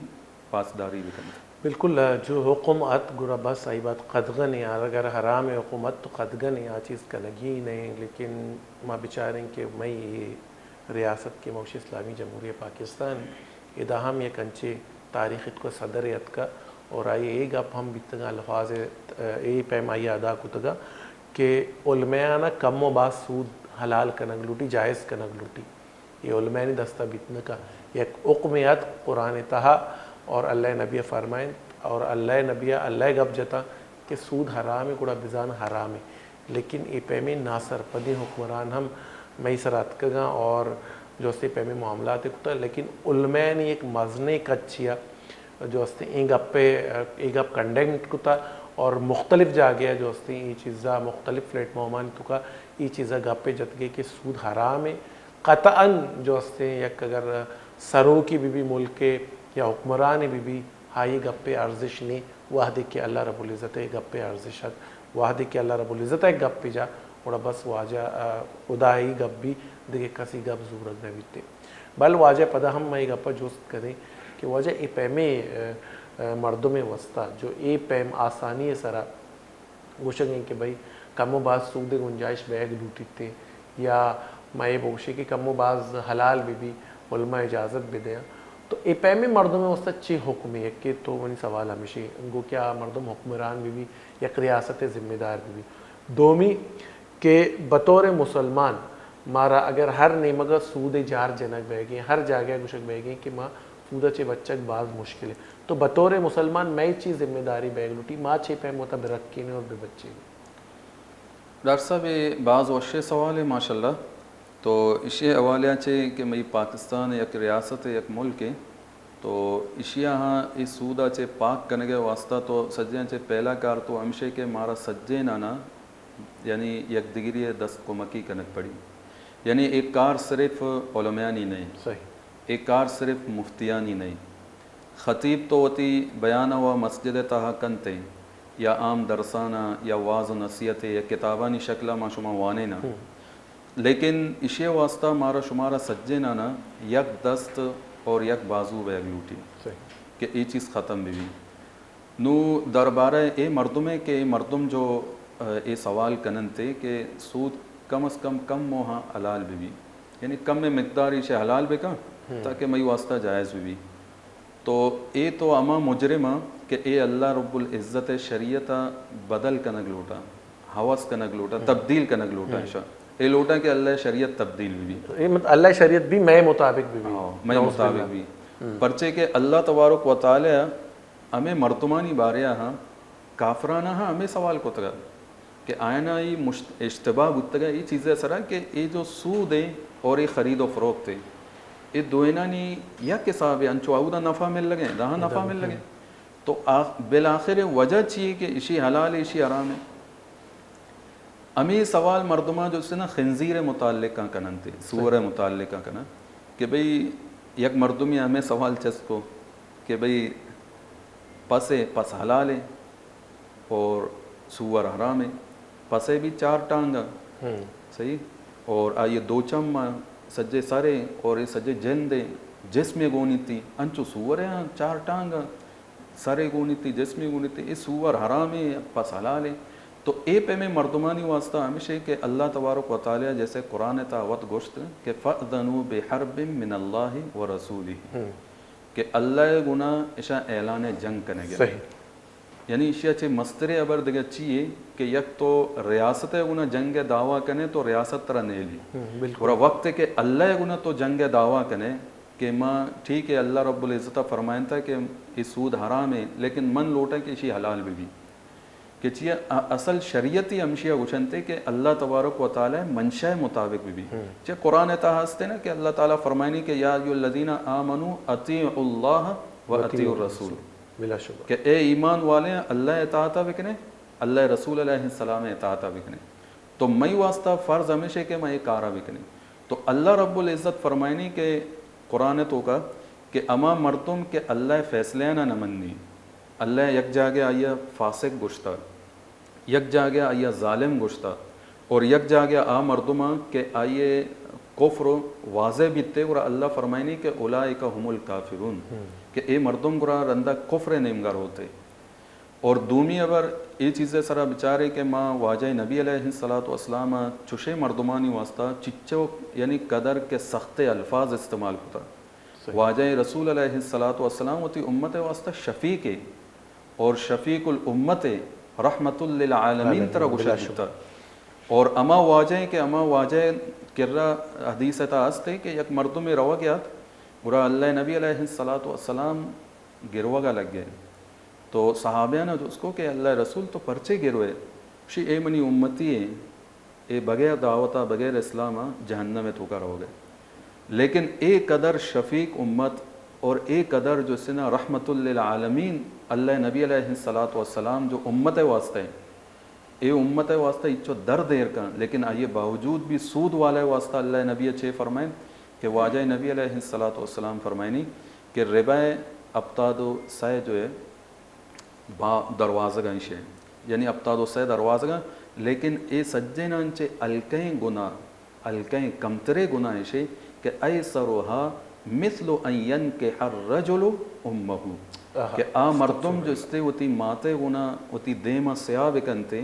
پاسداری بھی کرتے.
بالکل جو حکومت گرا بس آئی بات قدغن ہے، اگر حرام ہے حکومت تو قدغن ہے، آ چیز کا لگی نہیں. لیکن ماں بچاریں کہ میں یہ ریاست کے موش اسلامی جمہوریہ پاکستان ادا ہم یہ کنچے تاریخ کو صدریت کا، اور آئی اے گپ ہم بیتگا الفاظ اے پیمائی ادا کتگا کہ علماء کم و بعض سود حلال کنگ لوٹی جائز کنگ لوٹی، یہ علماء نے دستہ بیتنے کا یک حکمیت قرآن تہا اور اللہ نبی فرمائیں، اور اللہ نبی اللہ گپ جتا کہ سود حرام ہے گوڑا بزان حرام ہے. لیکن یہ پیمے ناصر پدی حکمران ہم مئی سرات کگا اور جو اس سے پیمے معاملات کتا، لیکن علماء نے ایک مزنے کچیا جو اس سے این گپ کنڈیمٹ کتا، اور مختلف جا گیا جو اس سے یہ چیزا مختلف پلیٹ مومان تو کا یہ چیزا گپے جت گئے کہ سود حرام ہے قطعاً. جو اس سے یک اگر سروں کی بھی ملک یا حکمران بھی ہائی گپے ارزش نہیں واحد کہ اللہ رب العزت گپے ارزشت واحد کہ اللہ رب العزت گپ پہ جا اور بس واجہ خدائی گپ بھی دیکھے کسی گپ ضرورت نہ بیتے. بل واجہ پدا ہم میں گپا جوست کریں کہ واجہ اے پیمے مردم وسطہ جو اے پیم آسانی سرا گوشگیں کہ بھائی کم و بعض سود گنجائش بیگ لوٹیتے یا مائے بوشے کہ کم و بعض حلال بھی علماء اجازت بھی دیا تو اے پے میں مردم میں اس اچھی حکم ہے کہ تو ونی سوال ہمیشہ گو کیا مردم حکمران بھی یک ریاست ذمہ دار بھی دومی کہ بطور مسلمان مارا اگر ہر نیمگا سود جار جنک بہ گئے ہر جاگہ گوشک بہ گئے کہ ماں سودہ چے بچک بعض مشکل ہے تو بطور مسلمان میں چیز ذمہ داری بیگ لوٹی ماں چھ پہ ہوتا برکینے اور بے بچے
ڈاکٹر صاحب یہ بعض وشے سوال ہے ماشاء اللہ تو اسی حوالے سے کہ میں پاکستان یک ریاست یک ملک ہے تو اشیا ہاں اس سودا چے پاک کرنے کے واسطہ تو سجیں چے پہلا کار تو ہمشے کے مارا سجے نانا یعنی یک دگری دست کو مکی کنک پڑی یعنی ایک کار صرف علمانی نہیں
صحیح
ایک کار صرف مفتیانی نہیں خطیب تو ہوتی بیان ہوا مسجد تہا کنتے یا عام درسانہ یا واز و نصیحت یا کتابانی شکلہ ما شما وانے نا لیکن اشے واسطہ مارا شمارا سجے نانا یک دست اور یک بازو بیگ لوٹی کہ یہ چیز ختم بھی نو دربارہ اے مردم ہے کہ اے مردم جو اے سوال کنن تے کہ سود کم از کم موہاں حلال بھی یعنی کم میں مقدار اسے حلال بھی کہاں تاکہ مئی واسطہ جائز بھی تو اے تو اما مجرمہ کہ اے اللہ رب العزت شریعت بدل کنگ لوٹا حوث کنگ لوٹا تبدیل کنگ لوٹا اے لوٹا کہ اللہ شریعت تبدیل بھی
اللہ شریعت بھی میں مطابق بھی
میں مطابق بھی پرچے کہ اللہ تبارک و تعالی ہمیں مردمانی باریا ہاں کافرانہ ہاں ہمیں سوال کو تگا کہ آئینہ یہ اشتباہ بتگا یہ چیزیں سرا کہ یہ جو سود ہے اور یہ خرید و فروخت ہے یہ دوئنا نہیں یا کہ صاحب انچو آؤدہ نفع مل لگے دہاں نفع مل لگے تو بالآخر وجہ چاہیے کہ اسی حلال ہے اسی حرام ہے ہمیں سوال مردمہ جو سے نا خنزیر متعلق کا کنن تھے سور متعلق کا کنن کہ بھئی یک مردمی ہمیں سوال چس کو کہ بھئی پس حلال ہے اور سور حرام ہے پسے بھی 4 ٹانگا صحیح اور آئیے 2 چم سجے سارے اور یہ سجے جلدے جسم گونی تھی انچو سور ہے 4 ٹانگا سارے گونی تھی جسم گونی تھی یہ سور حرام ہے پس حلال ہے تو اے پہ میں مردمانی واسطہ ہمیشہ کہ اللہ تبارک و تعالیٰ جیسے قرآن تاوت گوشت کہ فَأْذَنُوا بِحَرْبٍ مِّنَ اللَّهِ وَرَسُولِهِ کہ اللہ گناہ اشا اعلان جنگ کرنے گیا یعنی اشیا چھے مسترے ابر دگا چیئے کہ یک تو ریاست گناہ جنگ دعویٰ کرنے تو ریاست ترہ نیلی اور وقت ہے کہ اللہ گناہ تو جنگ دعویٰ کرنے کہ ماں ٹھیک ہے اللہ رب العزتہ فرمائن تھا کہ یہ سود حرام ہے لیکن من لوٹا کہ اسی حلال بھی کہ چیئے اصل شریعتی ہمشیہ گوشنتے کہ اللہ تبارک و تعالی منشاء مطابق بھی چیئے قرآن تحاستے نا کہ اللہ تعالیٰ فرمائنی کہ یا ایو الذین آمنوا اطیعوا اللہ و اطیعوا الرسول کہ اے ایمان والے ہیں اللہ اطاعتہ بکنے اللہ رسول علیہ السلام اطاعتہ بکنے تو میں واسطہ فرض ہمیشہ کہ میں کارا بکنے تو اللہ رب العزت فرمائنی کہ قرآن تو کا کہ اما مردم کہ اللہ فیصلے نہ نمنی اللہ یک جاگے آیا فاسق گشتہ یک جاگے آیا ظالم گشتہ اور یک جاگے آ مردمہ کہ آئیے کفر واضح بیتے اور اللہ فرمائنی کہ اولئک هم الکافرون کہ اے مردم گرا رندہ کفر نیمگر ہوتے اور دومی اگر یہ چیزیں سرا بچارے کہ ماں واجہ نبی علیہ السلام چشے مردمانی واسطہ چچو یعنی قدر کے سخت الفاظ استعمال ہوتا واجہ رسول علیہ السلام ہوتی امت واسطہ شفیق ہے اور شفیق الامت رحمت للعالمین طرح گشا جتا اور اما واجہ کہ اما واجہ کرہ حدیث تاستے کہ یک مردم روا گیا برا اللہ نبی علیہ السلام گروہ گا لگ گئے تو صحابیہ نے جو اس کو کہ اللہ رسول تو پرچے گروئے شی اے منی امتی ہے اے بغیر دعوتہ بغیر اسلامہ جہنم میں توکا رہو گئے لیکن اے قدر شفیق امت اور اے قدر جو سنا رحمت للعالمین اللہ نبی علیہ السلام جو امت واسطہ ہے اے امت واسطہ اچھو در دیر کا لیکن آئیے باوجود بھی سود والے واسطہ اللہ نبی اچھے فرمائیں کہ واجہ نبی علیہ السلام فرمائنی کہ ربا ابتاد و سہ جو ہے دروازہ گا انشے یعنی ابتاد و سہ دروازہ گا لیکن اے سجے نانچے الکیں گناہ الکیں کمترے گناہ انشے کہ ایسروہا مثل ان ینکح الرجل امہو کہ آ مردم جو استے ہوتی ماتے گناہ ہوتی دیما سیاہ بکنتے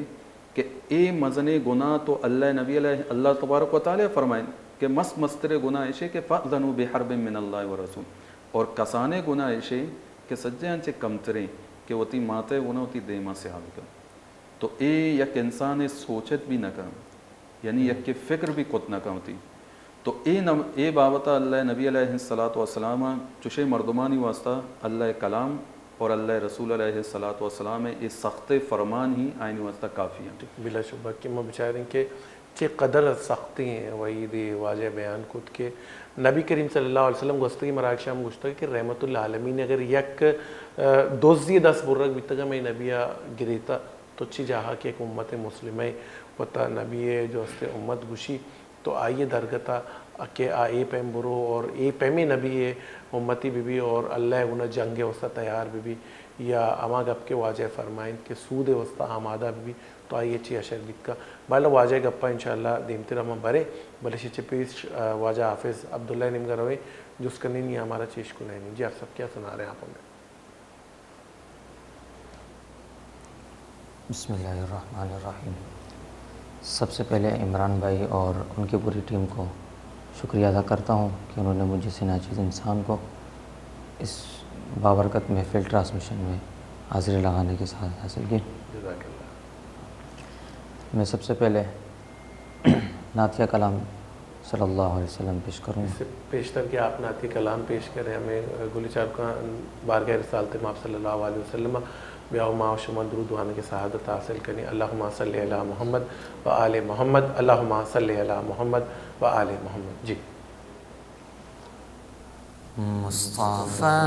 کہ اے مزن گناہ تو اللہ تبارک و تعالیٰ فرمائیں کہ مستر گناہ ایشے کہ فَأْذَنُوا بِحَرْبٍ مِّنَ اللَّهِ وَرَسُولِ اور کسانے گناہ ایشے کہ سجیاں چے کمتریں کہ وتی ماتے گناہ ہوتی دیما سے حاوی تو اے یک انسان سوچت بھی نہ کم یعنی یک کے فکر بھی کت نہ کم ہوتی تو اے بابتا اللہ نبی علیہ السلام چشے مردمانی واسطہ اللہ کلام اور اللہ رسول علیہ السلام اس سخت فرمان ہی آئینی واسطہ کافی ہیں.
بلا شبہ کہ میں بچاریں کہ چے قدر سختی ہیں وہی دی واضح بیان کت کے نبی کریم صلی اللہ علیہ وسلم گوستگی مراک شام گوشتا کہ رحمت اللہ عالمین اگر یک دوزی 10 برک بیتگا میں نبیہ گریتا تو چی جاہا کہ ایک امت مسلمہ وطا نبی جو اس امت گوشی تو آئیے درگتا کہ اے پیم برو اور اے پیمی نبی امتی بھی اور اللہ انہیں جنگ وسطہ تیار بھی یا اما گپ کے واجہ فرمائیں کہ سود وسطہ آمادہ بھی تو آئیے چی اشر بیت کا بالا واجہ گپا انشاءاللہ دیمتی رحمہ برے بلشی چپیش واجہ حافظ عبداللہ نمگا روے جس کا نہیں ہمارا چیش کو نہیں. جی آپ سب کیا سنا رہے ہیں آپ ہمیں؟
بسم اللہ الرحمن الرحیم. سب سے پہلے عمران بھائی اور ان کی پوری ٹیم کو شکریہ ادا کرتا ہوں کہ انہوں نے مجھے سے ناچیز انسان کو اس بابرکت محفل ٹرانسمیشن میں حاضری لگانے کے ساتھ حاصل کی.
جزاک اللہ.
میں سب سے پہلے نعتیہ کلام صلی اللہ علیہ وسلم پیش کروں.
اس سے پیشتر کہ آپ نعتیہ کلام پیش کریں ہمیں گلی چار کا بارگاہ رسالت مآب صلی اللہ علیہ وسلم بیاو ما و شما درود وانا کے سعادت حاصل کریں. اللہم صلی علی محمد و آل محمد. اللہم صلی علی محمد و آل محمد. جی.
مصطفى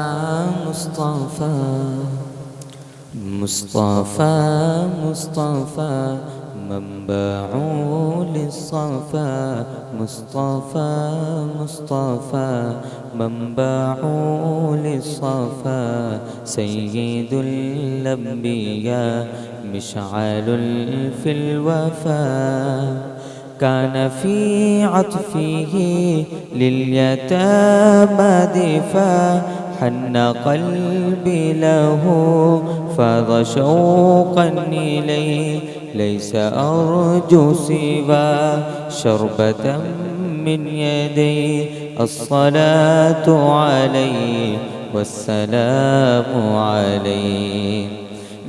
مصطفى مصطفى مصطفى منبع للصفا مصطفى مصطفى منبع للصفا سيد الأنبياء مشعل في الوفا كان في عطفه لليتامى دفاع حن قلبي له فاض شوقا إليه ليس أرجو سوى شربة من يديه الصلاة عليه والسلام عليه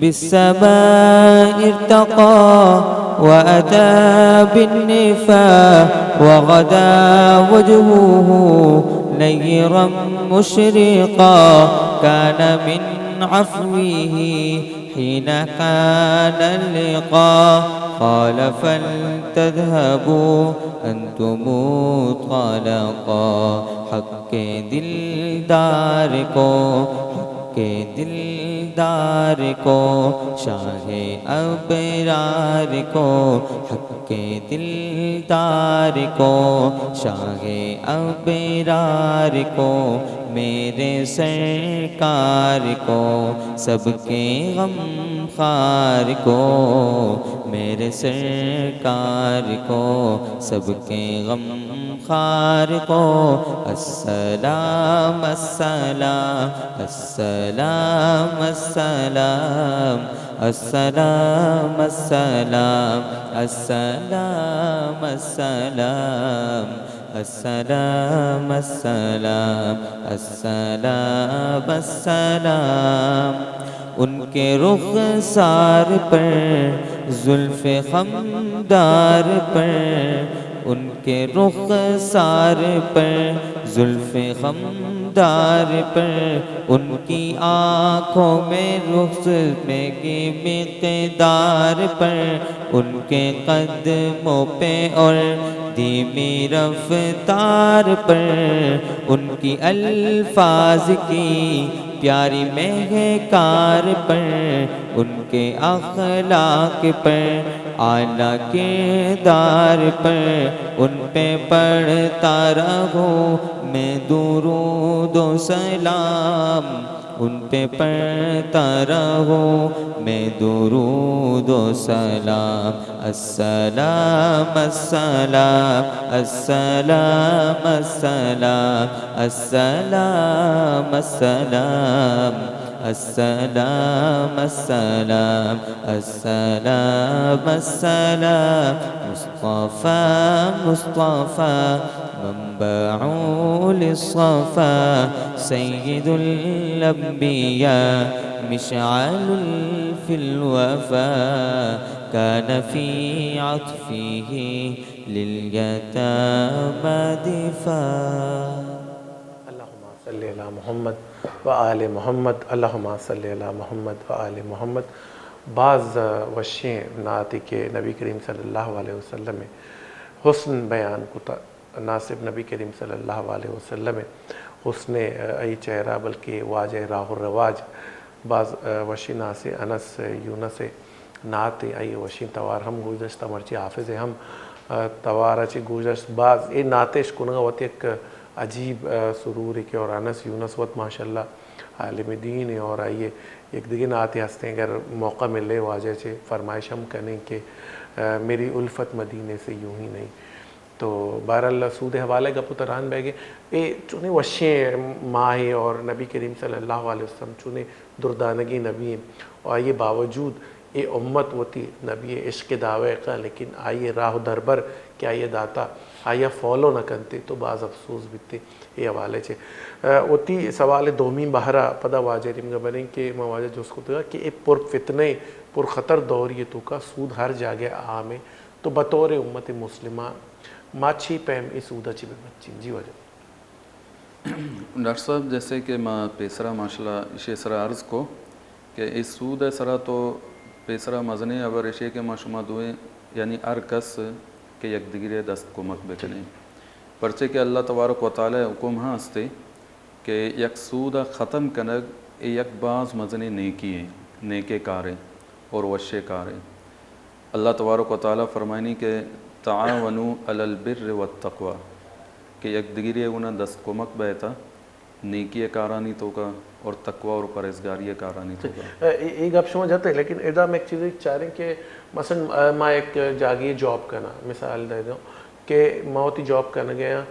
بالسماء ارتقى وأتى بالنفا وغدا وجهه نيرا مشرقا كان من عفوه حين كان اللقاء قال فلتذهبوا أنتم طلقا حق دلدار کو کے دلدار کو شاہ ابرار کو حق کے دلدار کو شاہ ابرار کو میرے سرکار کو سب کے غم خار کو میرے سرکار کو سب کے غم خار کو السلام السلام السلام السلام السلام السلام السلام السلام السلام السلام السلام السلام ان کے رخسار پر زلف خمدار پر ان کے رخسار پر زلف خمدار پر ان کی آنکھوں میں رخ میں کی مقدار پر ان کے قدموں پہ اور دھیمی رفتار پر ان کی الفاظ کی پیاری مہکار پر ان کے اخلاق پر اعلیٰ کردار پر ان پہ پڑھتا رہوں میں درود و سلام ان پہ پڑھتا رہوں میں درود و سلام السلام السلام السلام السلام السلام السلام السلام السلام السلام السلام مصطفى مصطفى منبع للصفا سيد الأنبياء مشعل في الوفا كان في عطفه لليتامى دفاع.
اللهم صل علی محمد و آل محمد، اللہم صل علی محمد و آل محمد. بعض وشیں نعت کے نبی کریم صلی اللہ علیہ وسلم میں حسن بیان کتا ناصب نبی کریم صلی اللہ علیہ وسلم میں حسن ای چہرہ بلکہ واجہ راہ الرواج. بعض وشی ناس انس یونس نعت ای وشی توار ہم گوشت مرچی حافظ ہم توارا چی گوشت بعض اے نعتش کنگا وقت ایک عجیب سرور ہے کہ اور انس یونس وقت ماشاءاللہ عالم دین ہے. اور آئیے ایک دیگے نعت ہستے ہیں اگر موقع ملے واجہ سے فرمائش ہم کریں کہ میری الفت مدینے سے یوں ہی نہیں. تو بہرحال سود حوالے کا پتران بہ گئے اے چونے وشیں ماہ اور نبی کریم صلی اللہ علیہ وسلم چونے دردانگی نبی ہیں. اور آئیے باوجود اے امت ہوتی نبی عشق دعوے کا لیکن آئیے راہ دربر کہ آئیے داتا آئیے فالو نہ کرتے تو بعض افسوس بیتے یہ حوالے چھے. ہوتی سوال دومی بہرہ پدا واجہ ریم گا بنیں کہ مواجہ جو اس کو تھا کہ اے پر فتنے پر خطر دوریتوں کا سود ہر جاگہ عام ہے. تو بطور امت مسلمہ ماچھی پہم اس سودہ چی بے بچی جی واجہ.
ڈاکٹر صاحب جیسے کہ ماں پیسرا ماشاءاللہ اشے سرا عرض کو کہ اس سود سرا تو پیسرا مزنے اگر اشے کے ماں شما دوئے یعنی ارکس کہ یک دیگرے دست کو مقبے کریں پرچے کہ اللہ تبارک و تعالی حکم ہاں ہستے کہ یک سودہ ختم کنگ یک بعض مزنے نیکی ہیں نیکے کاریں اور وشے کاریں. اللہ تبارک و تعالی فرمائنی کہ تعاونوا علی البر والتقوی کہ یک دیگرے انہاں دست کو مقبے تھا نیکی کارانی تو کا اور تقوی اور پرہیزگاری کارانی تو کا.
ایک آپ شما جاتے ہیں لیکن ادا میں ایک چیز چاہ رہے ہیں کہ مثلا میں ایک جاگی جاب کرنا مثال دے دوں کہ میں ہوتی جاب کرنے گیا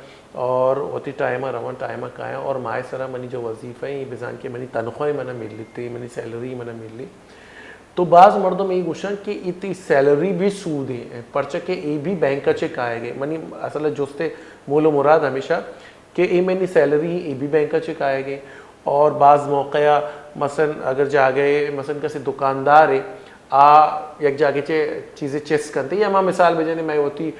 اور ہوتی ٹائمہ روان ٹائمہ کھایا اور مائے سرا منی جو وظیفہ ہیں یہ بزان کے منی تنخواہ منہ مل لیتی منی سیلری منہ مل لی. تو بعض مردوں میں یہ گوشن کہ اتنی سیلری بھی سود ہے پرچہ کہ ای بھی بینک چے کھائے گئے منی اصل جوستے مول و مراد ہمیشہ کہ ای منی سیلری ای بھی بینک چے کھائے گئے. اور بعض موقع مثلا اگر جاگے مثلا کسی دکاندار ہے یک جاگے چیزیں چیس کرتے یا ماں مثال بجانے میں ہوتی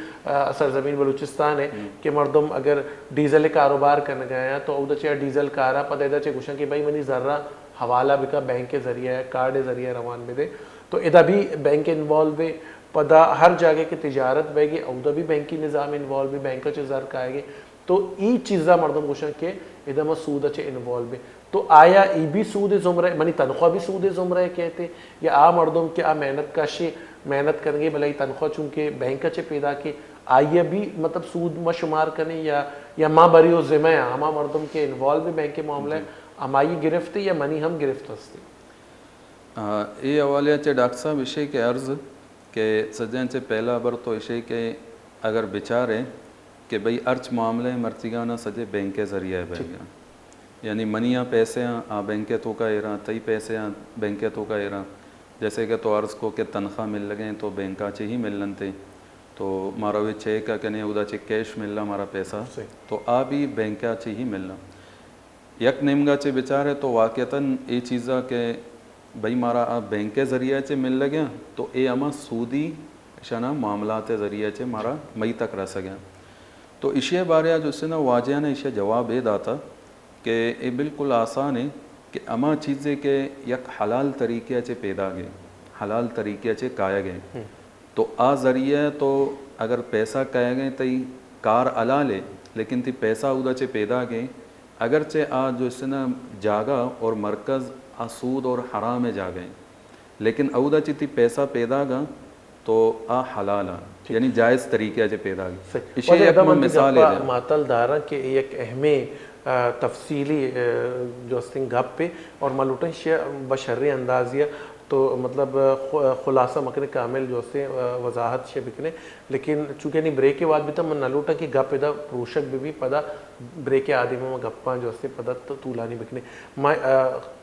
سرزمین بلوچستان ہے کہ مردم اگر ڈیزل کاروبار کرنے گئے ہیں تو ادھر چاہے ڈیزل کارا پتہ ادھر چاہے گوشن کہ بھائی منی ذرہ حوالہ بکا بینک کے ذریعہ ہے کارڈ ذریعہ روان میں دے تو ادھر بھی بینک انوالو ہے پدا ہر جاگے کی تجارت بے گی ادھر بھی بینکی نظام انوالو بھی بینک چے زر کھائے گی. تو ای چیزہ مردم گوشن کہ ادھر میں سود چے انوالو ہے. تو آیا ای بھی سود زمرہ منی تنخواہ بھی سود زمرہ کہتے یا مردم کہ محنت کاشی محنت کریں گے بھلائی تنخواہ چونکہ بینک چے پیدا کے آئیے بھی مطلب سود میں شمار کریں یا ماں بری و ذمہ ہے ہما مردم کے انوالو بھی بینک کے معاملہ ہے ہمائی گرفت یا منی ہم گرفت ہستے.
یہ حوالے چے ڈاکٹر صاحب اشے کے عرض کہ سجن سے پہلا بر تو اشے کہ اگر بچارے کہ بھئی ارچ معاملے مرچگانا سجے بینک کے ذریعہ بہ گیا یعنی منیاں پیسے ہیں بینکے تو کا ایران تئی پیسے ہیں بینکے تو کا ایران جیسے کہ تو عرض کو کہ تنخواہ مل لگیں تو بینکا چے ہی مل لنتے تو مارا وی چیک کا کہنے ادا چے کیش ملنا ہمارا پیسہ تو بھی بینکا چے ہی ملنا. یک نمگا چے بچارے تو واقعتاً یہ چیزا کہ بھئی مارا بینک کے ذریعے چے مل لگیا تو اے اما سودی شنا معاملات ذریعے چے مارا مئی تک رہ سگیا. تو اشیاء بارے جو سے نا واجہ نے اشیاء جواب یہ داتا کہ یہ بالکل آسان ہے کہ اما چیزیں کہ یک حلال طریقے چے پیدا گئے حلال طریقے چے کھایا گئے تو ذریعہ تو اگر پیسہ کھایا گئے تو کار علا لے لیکن تی پیسہ ادا چے پیدا گئے اگرچہ جو اس نا جاگا اور مرکز سود اور حرام میں جا گئے لیکن ادا چی تی پیسہ پیدا گا تو حلال یعنی جائز طریقے سے پیدا گئی.
اسے ایک مثال ہے ماتل دارا کہ ایک اہم تفصیلی جو استنگ گھپ پہ اور ملوٹن بشری اندازیہ تو مطلب خلاصہ مکنے کامل جو سے وضاحت سے بکنے لیکن چونکہ نہیں بریک کے بعد بھی تھا من نلوٹا کی گپ ادا پروشک بھی پدا بریک آدمی میں گپاں جو سے پدا تو طولانی بکنے.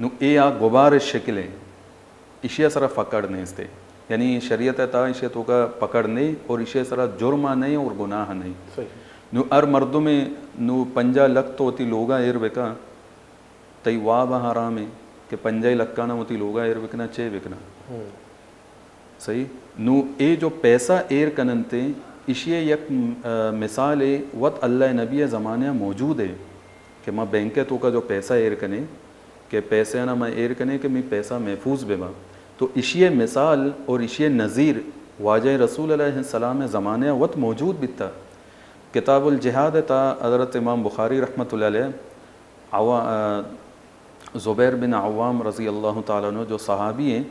نو اے آ غبار شکلیں اشیا سرا فکڑ نہیں استے یعنی شریعت تا اشیا تو کا پکڑ نہیں اور اشیا سرا جرمہ نہیں اور گناہ نہیں
صحیح
نو ار مردوں میں نو 50 لکھ تو ہوتی لوگا ایر بکا تی واب حرام ہے کہ 50 لکھانا ہوتی لوگا ایر بکنا چے بکنا صحیح نو اے جو پیسہ ایر کننتے اشیا یک مثال ہے وط اللہ نبی زمانہ موجود ہے کہ میں بینک تو کا جو پیسہ ایر کنے کہ پیسے نا میں ایر کنے کہ میں پیسہ محفوظ بے با تو اشیے مثال اور اشیے نظیر واجہ رسول علیہ السلام زمانہ وقت موجود بیتا کتاب الجہاد تا حضرت امام بخاری رحمۃ اللہ علیہ زبیر بن عوام رضی اللہ تعالیٰ عنہ جو صحابی ہیں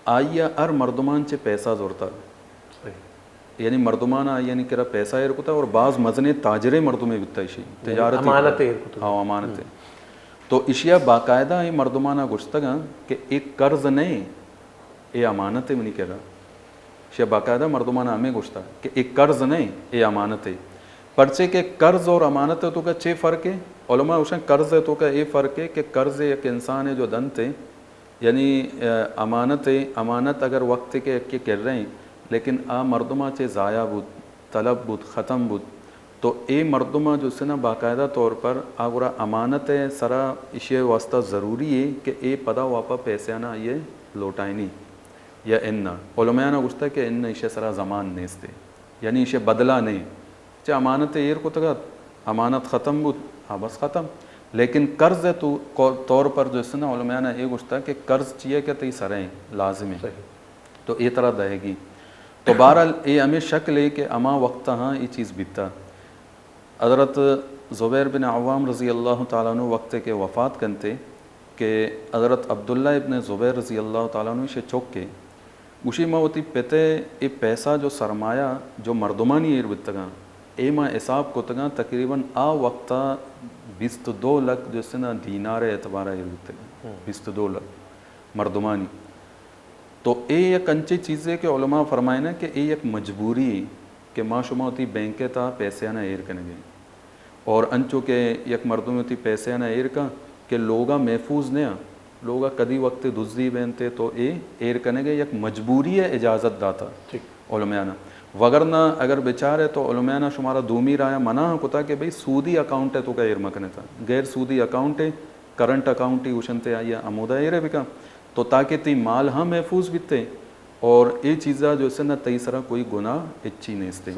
آئیا ار مردمان چے پیسہ زورتا یعنی مردمان آئی یعنی کرا پیسہ ایر کتا اور بعض مزنے تاجرے مردوں میں بیتا اشی تجارت
امانت ایر کتا
ہاں امانت ہے تو اشیا باقاعدہ یہ مردمانہ گشتگاں کہ ایک قرض نہیں یہ امانت ہے منی کہہ رہا اشیا باقاعدہ مردمانہ ہمیں گشتا کہ ایک قرض نہیں یہ امانت ہے پرچے کہ قرض اور امانت ہے تو کا چھ فرق ہے علماء اوشن قرض ہے تو کا یہ فرق ہے کہ قرض ایک انسان ہے جو دنت ہے یعنی امانت ہے امانت اگر وقت کے کر رہے ہیں لیکن آ مردمہ چے ضائع بود طلب بود ختم بود تو اے مردمہ جو سے نا باقاعدہ طور پر آگرہ امانت ہے سرا اشیاء واسطہ ضروری ہے کہ اے پدا واپا پیسے آنا یہ لوٹائیں نہیں یا اننا علماء نا گشتا ہے کہ اننا اشیاء سرا زمان نیستے یعنی اشیاء بدلا نہیں چاہے امانت ایر کو تگا امانت ختم بود ہاں بس ختم لیکن قرض ہے تو طور پر جو سے نا علماء نا یہ گشتا ہے کہ قرض چیئے کہ تی سرائیں لازم ہے تو یہ طرح دہے گی تو بہرحال یہ ہمیں شک لے کہ اما وقتا ہاں یہ چیز بیتا حضرت زبیر بن عوام رضی اللہ تعالیٰ عنہ وقت کے وفات کنتے کہ حضرت عبداللہ ابن زبیر رضی اللہ تعالیٰ عنہ سے چوک کے اسی ماں ہوتی پیتے یہ پیسہ جو سرمایہ جو مردمانی ایر بتگاں اے ماں حساب کو تگاں تقریباً آ وقتا 22 لکھ جو سے نا دینار اعتبارہ ایر بتگاں 22 لکھ مردمانی تو اے یک انچی چیز ہے کہ علماء فرمائیں نا کہ اے یک مجبوری کہ ماں شما ہوتی بینکے تا پیسے آنا ایر کنے گئے اور انچو کہ یک مردوں میں ہوتی پیسے آنا ایر کا کہ لوگا محفوظ نہیں لوگا کدی وقت دزدی بینتے تو اے ایر کنے گئے یک مجبوری ہے اجازت داتا علماء نا وگرنہ اگر بیچارے تو علماء نا شمارا دومی رایا منع کتا کہ بھئی سودی اکاؤنٹ ہے تو کا ایر مکنے تھا غیر سودی اکاؤنٹ ہے کرنٹ اکاؤنٹ ہی اوشنتے آئیا عمودہ ایرے بکا تو تاکہ تی مال ہاں محفوظ بیتے اور یہ چیزا جو سے نا تیسرا کوئی گناہ اچھی نہیں استے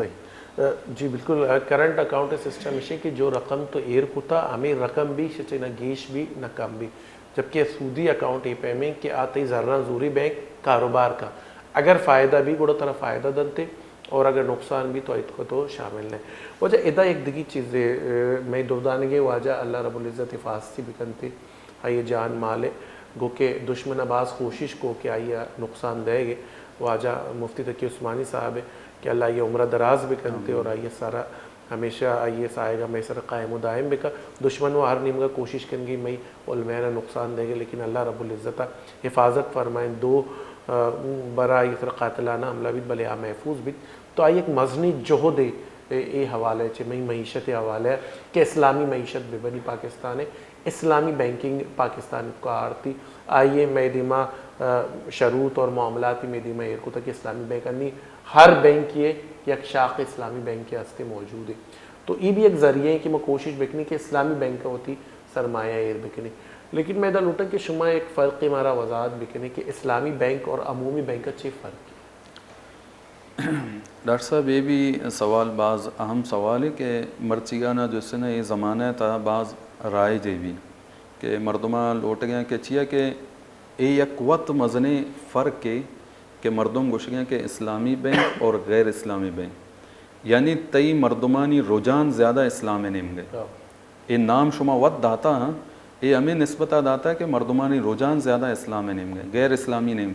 جی بالکل کرنٹ اکاؤنٹ سسٹم اسے کہ جو رقم تو ایر کتا ہمیں رقم بھی شچے نہ گیش بھی نہ کم بھی جبکہ سودی اکاؤنٹ یہ پیمیں کہ آتے ذرہ زوری بینک کاروبار کا اگر فائدہ بھی گوڑا طرح فائدہ دنتے اور اگر نقصان بھی تو ایت کو تو شامل نہیں وجہ ادا ایک دگی چیز میں دوردانگے واجہ اللہ رب العزت حفاظتی بکنتے آئیے جان مالے گو کہ دشمن باز کوشش کو کہ آئیے نقصان دے گے واجہ مفتی تقی عثمانی صاحب ہے کہ اللہ یہ عمرہ دراز بکنتے اور آئیے سارا ہمیشہ آئیے سائے گا میں سر قائم و دائم بکا دشمن و ہر نیم کا کوشش کریں گی میں علماء نقصان دے گے لیکن اللہ رب العزت حفاظت فرمائیں دو برا یہ سر قاتلانہ حملہ بھی بلے محفوظ بھی تو آئیے ایک مزنی جہد اے حوالے چھے میں معیشت حوالے ہے کہ اسلامی معیشت بے بنی پاکستان ہے اسلامی بینکنگ پاکستان کو آرتی آئیے میدیمہ شروط اور معاملاتی میدیمہ ایر کو تک اسلامی بینک نہیں ہر بینک یہ یک شاخ اسلامی بینک کے ہستے موجود ہے تو یہ بھی ایک ذریعہ ہے کہ میں کوشش بکنی کہ اسلامی بینک ہوتی سرمایہ ایر بکنی لیکن میں دا لوٹا کہ شما ایک فرق ہمارا وضاحت بکنی کہ اسلامی بینک اور عمومی بینک اچھے فرق ہے
ڈاکٹر صاحب یہ بھی سوال بعض اہم سوال ہے کہ مرچیگانہ جو سے نا یہ زمانہ تھا بعض رائے جے بھی کہ مردمہ لوٹ گیا کہ چیا کہ اے یک وقت مزنے فرق کے کہ مردم گوش گیا کہ اسلامی بینک اور غیر اسلامی بینک یعنی تئی مردمانی رجحان زیادہ اسلام میں نیم گئے اے نام شما وقت داتا ہاں اے ہمیں نسبتہ داتا ہے کہ مردمانی رجحان زیادہ اسلام میں نیم گئے غیر اسلامی نیم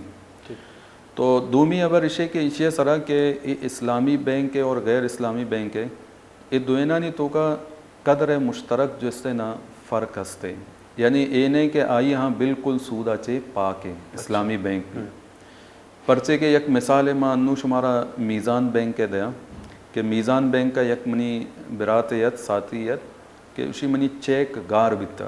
تو دومی ابر اشے کہ اشے سرا کہ اسلامی بینک ہے اور غیر اسلامی بینک ہے یہ دوینا نہیں تو کا قدر مشترک جو سے نا فرق ہستے یعنی اے نہیں کہ آئی ہاں بالکل سودا چے پاک ہے اسلامی بینک پرچے کے یک مثال ماں انو شمارا میزان بینک کے دیا کہ میزان بینک کا یک منی براتیت ساتھیت کہ اسی منی چیک گار بیتا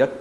1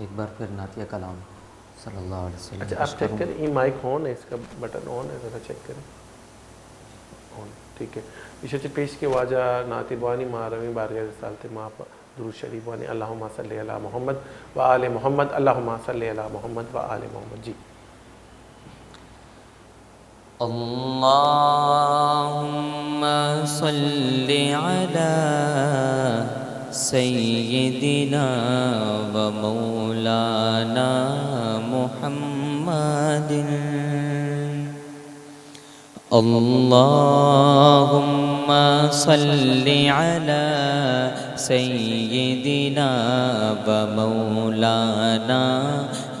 ایک بار پھر نعتیہ کلام صلی اللہ علیہ وسلم.
اچھا آپ چیک کریں یہ مائک آن ہے, اس کا بٹن آن ہے, ذرا چیک کریں. آن, ٹھیک ہے. ایشچ پیش کے واجہ نعت بوانی مہاروی بارگاہ رسالت ماں درود شریف بوانی اللہم صلی علی محمد و آل محمد اللہم صلی علی محمد و آل محمد. جی
اللہم صلی علی سیدنا و مولانا محمد. اللہم صلی علی سیدنا و مولانا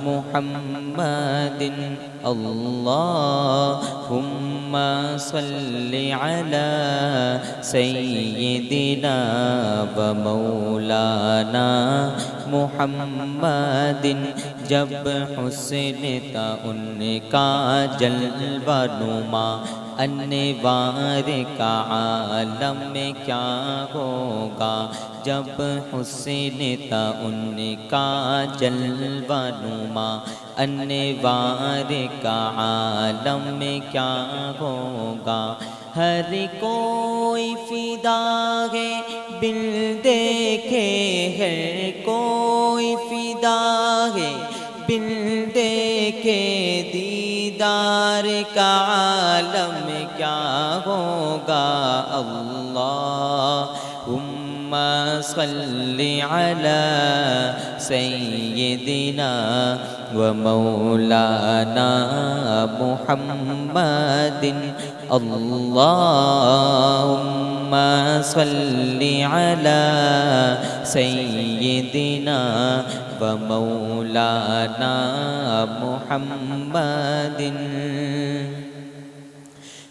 محمد. اللہم صلی علی سیدنا و مولانا محمد. جب حسن تھا ان کا جلوہ نما, انوار کا عالم میں کیا ہوگا. جب حسن تھا ان کا جلوہ نما, انوار کا عالم میں کیا ہوگا. ہر کوئی فدا ہے بن دیکھے, ہر کوئی فدا ہے بن دیکھے, دیدار کا عالم کیا ہوگا. اللہم صلی علی سیدنا و مولانا محمد. اللہم صلی علی سیدنا و مولانا محمد.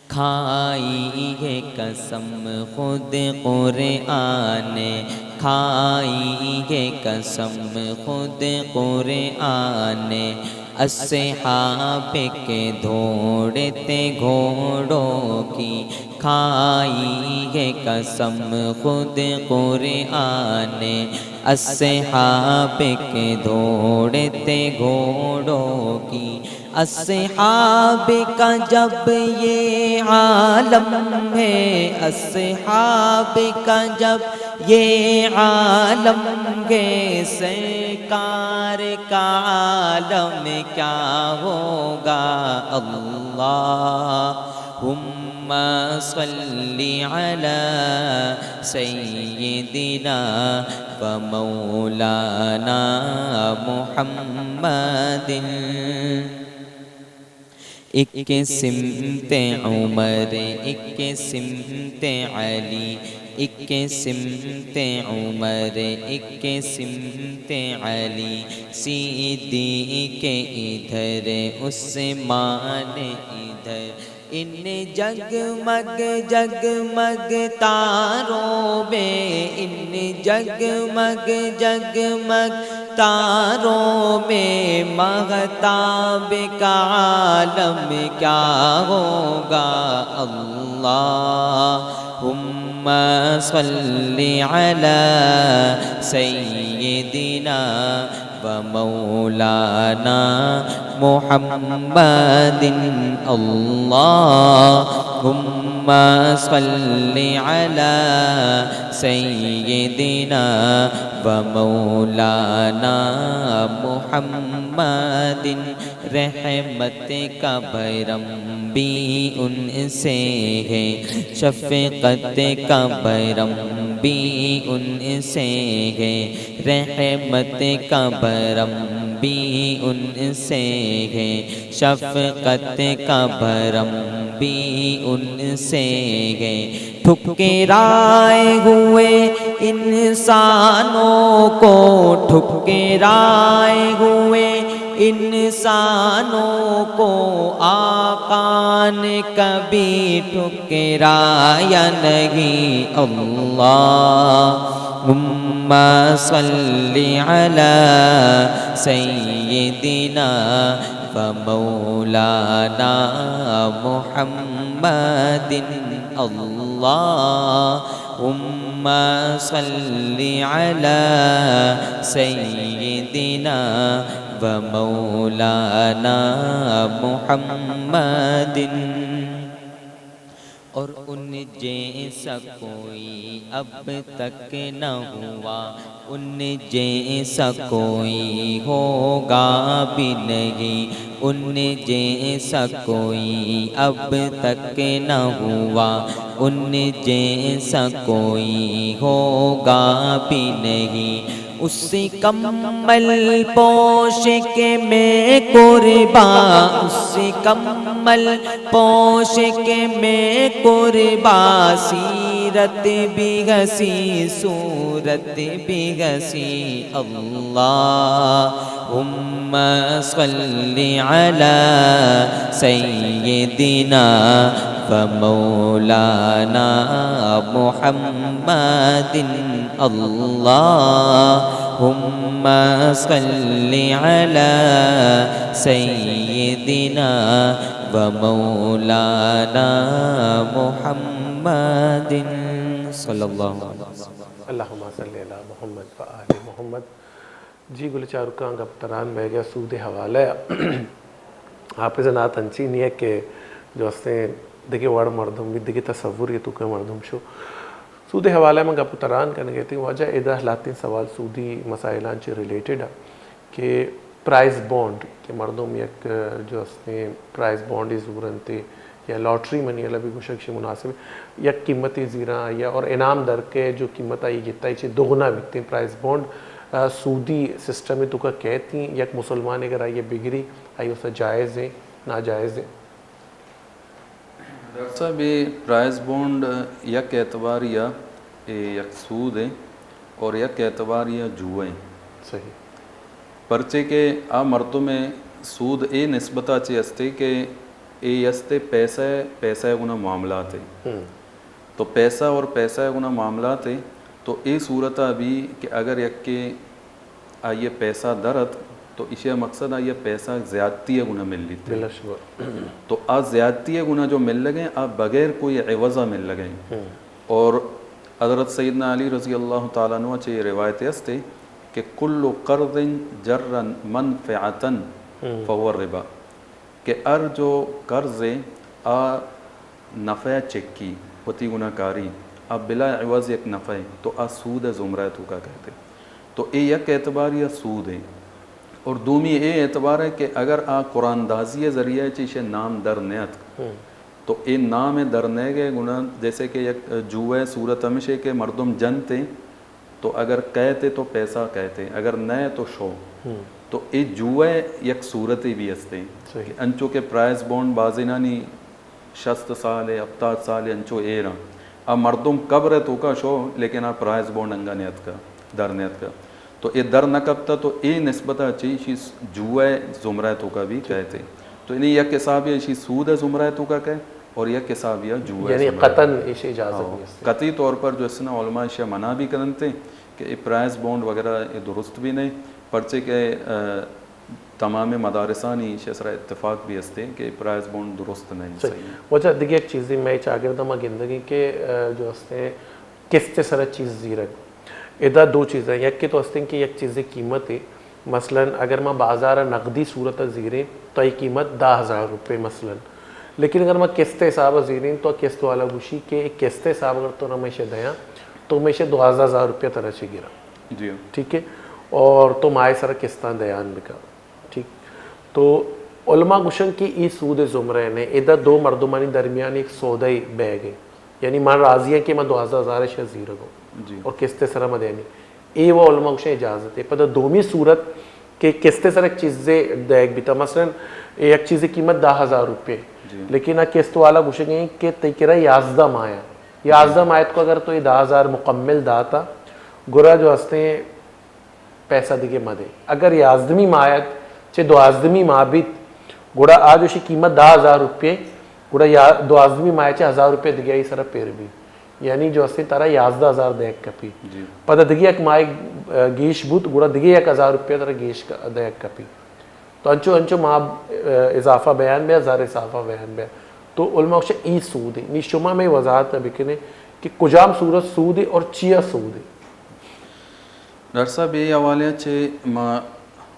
کھائی ہے قسم خود قرآن نے, کھائی ہے قسم خود قرآن نے, اصحاب کے دوڑتے گھوڑوں کی. کھائی ہے قسم خود قرآن نے, اصحاب کے دوڑتے گھوڑوں کی. اصحاب کا جب یہ عالم ہے, اصحاب کا جب یہ عالم ہے, سرکار کا عالم کیا ہوگا. اللہم صلی علی سیدنا و مولانا محمد. ایک سمت عمر, ایک سمت علی, ایک سمت عمر, ایک سمت علی, صدیق ادھر عثمان ادھر. ان جگمگ جگمگ تاروں میں, ان جگمگ جگمگ تاروں میں, مہتاب کا عالم کیا ہوگا. اللہم صلی علی سیدنا و مولانا محمد. اللہم صلی علی سیدنا و مولانا محمد. رحمت کا بھرم بھی ان سے ہے, شفقت کا بھرم بھی ان سے ہے, رحمت کا بھرم بھی ان سے ہے, شفقت کا بھرم بھی ان سے ہے. ٹھکرائے ہوئے انسانوں کو, ٹھکرائے ہوئے انسانوں کو, آقا نے کبھی ٹھکرایا نہیں. اللہم صلی علی سیدنا و مولانا محمد. اللہم صلی علی سیدنا سيدنا ومولانا محمد اور ان جیسا کوئی اب تک نہ ہوا، ان جیسا کوئی ہوگا بھی نہیں، ان جیسا کوئی اب تک نہ ہوا، ان جیسا کوئی ہوگا بھی نہیں۔ اس سے کمل پوش کے میں قربان، اس سے کمل پوش کے میں قربان، سیرت بھی ہنسی صورت بھی ہنسی۔ اللہم صلی علی سیدنا فمولانا محمد، اللہم صلی علی سیدنا ومولانا محمد صلی اللہ علیہ وسلم۔
اللہم صلی علی محمد و آل محمد۔ جی گلچار رکاں گا پتران بہ گیا سود حوالہ حافظ نات انچی نہیں ہے کہ جو استے دیکھے وڑ مردم بھی دیکھے تصور یہ تو کہ مردم شو سود حوالہ میں گا پتران کرنے کہتے ہیں وجہ ادھا لاتے سوال سودی مسائلان چے ریلیٹڈ ہے کہ پرائز بونڈ کہ مردم یک جو استے پرائز بونڈ زورنتے یا لاٹری منی اللہ بھی گوشک سے مناسب ہے یک قیمتی زیرہ یا اور انعام در کے جو قیمت آئی جتا ہے چھے دوگنا بکتے ہیں پرائز بونڈ سودی سسٹم میں تو کا کہتی ہیں یک مسلمان اگر آئیے بگری آئیے اسے جائز ہیں ناجائز ہیں۔
ڈاکٹر صاحب یہ پرائز بونڈ یک اعتبار یا یک سود ہے اور یک اعتبار یا جوئے ہیں
صحیح
پرچے کے آ مردوں میں سود اے نسبتہ چے استے کہ اے یستے پیسہ گنا معاملات ہے تو پیسہ اور پیسہ گنا معاملات ہے تو اے صورت ابھی کہ اگر یک کے آئیے پیسہ درت تو اسے مقصد آئیے پیسہ زیادتی گنا مل لیتے
بلا شبہ
تو آج زیادتی گنا جو مل لگیں آپ بغیر کوئی عوضہ مل لگیں اور حضرت سیدنا علی رضی اللہ تعالیٰ عنہ چے یہ روایت استے کہ کل قرض جرن منفعتن فهو الربا کہ ار جو قرض آ نفع چکی ہوتی گناہ کاری اب بلا عوض ایک نفع تو آ سود زمرہ تو کا کہتے تو اے یک اعتبار یا سود ہے اور دومی اے اعتبار ہے کہ اگر آ قرآن دازی ذریعہ چیشے نام در نیت تو اے نام در نئے گئے گناہ جیسے کہ یک جوئے صورت ہمیشہ کہ مردم جنتے تو اگر کہتے تو پیسہ کہتے اگر نئے تو شو تو اے جوئے یک صورتی بھی ہستے کہ انچو کے پرائز بونڈ بازینانی 60 سال 70 سال انچو اے رہا اب مردم قبر ہے تو کا شو لیکن آپ پرائز بونڈ انگا نیت کا در نیت کا تو اے در نہ کبتا تو اے نسبتہ چیشی جوئے زمرہ تو کا بھی کہتے تو انہیں یک حساب یہ چیز سود ہے زمرہ تو کا کہے اور یک حساب یہ جوئے
یعنی قطن اسے اجازت نہیں ہے
قطعی طور پر جو اس نے علماء اسے منع بھی کرتے کہ یہ پرائز بونڈ وغیرہ یہ درست بھی نہیں پرچے کے تمام مدارسانی شسر اتفاق بھی ہستے کہ پرائز بونڈ درست نہیں صحیح
وجہ دیکھیں ایک چیز میں چاگردہ ماں گندگی کے جو ہستے کس تے سر چیز زیرک ادھا دو چیزیں یک کے تو ہستے ہیں کہ یک چیزیں قیمت ہے مثلا اگر میں بازار نقدی صورت زیریں تو یہ قیمت 10,000 روپے مثلا لیکن اگر میں قسط حساب زیریں تو قسط والا گوشی کہ قسط حساب اگر تو نہ میں اسے دیاں تو میں اسے 12,000 روپے طرح سے گرا
جی
ٹھیک ہے اور تو مائے سر قسطان دیان بکا ٹھیک تو علماء گوشن کی ای سود زمرہ نے ادھا دو مردمانی درمیان ایک سودائی بے گئے یعنی مان راضی ہے کہ میں 12,000 شہ زیرہ گو اور قسط سر میں دینی اے وہ علماء گوشن اجازت ہے پتہ دومی صورت کہ قسط سر ایک چیزیں دیکھ بیتا مثلا ایک چیزیں قیمت 10,000 روپے لیکن قسط والا گوشن گئے کہ تیکرہ 11 مایا 11 مایت کو اگر تو یہ 10,000 مکمل داتا گرا جو ہستے ہیں پیسہ دیگے مدے اگر 11ویں مایت چھے 12ویں مابت گوڑا آج اسی قیمت 10,000 روپے گوڑا 12ویں مایت چھے 1,000 روپے دیگے ہی سر پیر بھی یعنی جو ہستے تارا 11,000 دیکھ کپی پتہ دیگے ایک مائی گیش بوت گوڑا دیگے 1,000 روپے تارا گیش دیکھ کپی تو انچو ماب اضافہ بیان بے 1,000 اضافہ بیان بے تو علماء اکشہ ای سود ہے نی شما میں وضاحت نہ بکنے کہ کجام صورت سود ہے اور چیا سود ہے
ڈاکٹر صاحب یہ حوالے چھے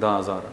10,000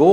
2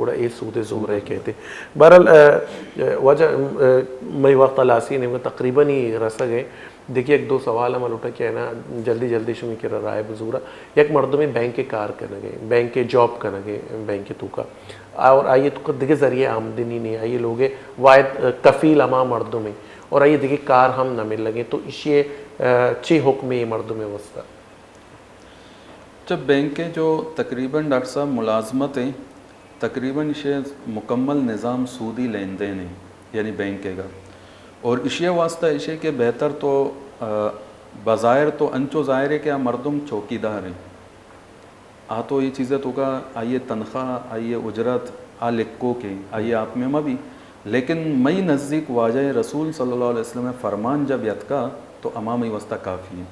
وڑا اے سود زمرہ کہتے. بہرحال وجہ میں وقت لاسی نے تقریباً ہی رسا گئے. دیکھیے ایک دو سوال ہم لوٹا کیا ہے نا جلدی جلدی شمی کے رائے بزورا. یک مردوں میں بینک کے کار کرنے گئے, بینک کے جاب کرنے گئے, بینک کے تو کا اور آئیے تو دیکھے ذریعے آمدنی نہیں, آئیے لوگ واحد کفیل اما مردوں میں, اور آئیے دیکھیے کار ہم نہ مل لگے, تو اسے چھ حکم یہ مردوں میں وسطہ.
جب بینک کے جو تقریباً ڈاکٹر صاحب ملازمتیں تقریباً اسے مکمل نظام سودی لین دین ہے یعنی بینک کے کا, اور اشیاء واسطہ اشیاء کے بہتر تو بظاہر تو انچو ظاہر ہے کہ مردم چوکی دار ہیں. تو یہ چیزیں تو کا آئیے تنخواہ آئیے اجرت لکھو کے آئیے آپ میں بھی, لیکن مئی نزدیک واجہ رسول صلی اللہ علیہ وسلم فرمان جب یتکا تو امام واسطہ کافی ہیں.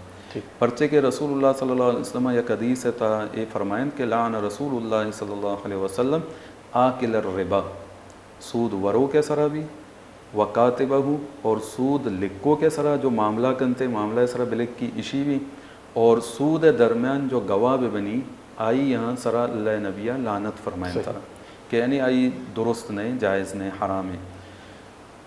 پرچے کے رسول اللہ صلی اللہ علیہ وسلم یا حدیث ہے تا یہ فرمائن کہ لعن رسول اللہ صلی اللہ علیہ وسلم آکل الربا, سود ورو کے سرا بھی وکاتبہ, اور سود لکھو کے سرا جو معاملہ کنتے معاملہ سرا بلک کی اشی بھی, اور سود درمیان جو گواہ بھی بنی آئی یہاں سرا اللہ نبیہ لعنت فرمائن تھا کہ یعنی آئی درست نہیں, جائز نہیں, حرام ہے.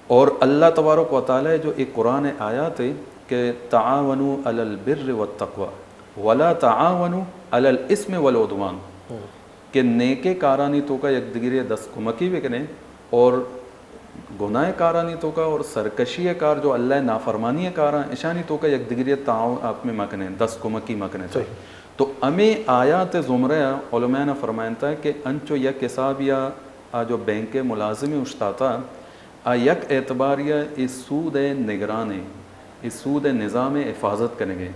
اور اللہ تبارک و تعالی جو ایک قرآن آیات ہے کہ تعاونوا علی البر والتقوی ولا تعاونوا علی الاسم والعدوان, کہ نیکے کارانی تو کا یک دگری دست کمکی بکنے اور گناہ کارانی تو کا اور سرکشی کار جو اللہ نافرمانی کاران اشانی تو کا یک دگری تعاون آپ میں مکنے دست کمکی مکنے. تو ہمیں آیات زمرہ علماء نے فرمائنتا ہے کہ انچو یک حساب یا جو بینک ملازمی اشتاتا یک اعتباریہ اس سود نگران ہے, اس سود نظام حفاظت کرنے گئے.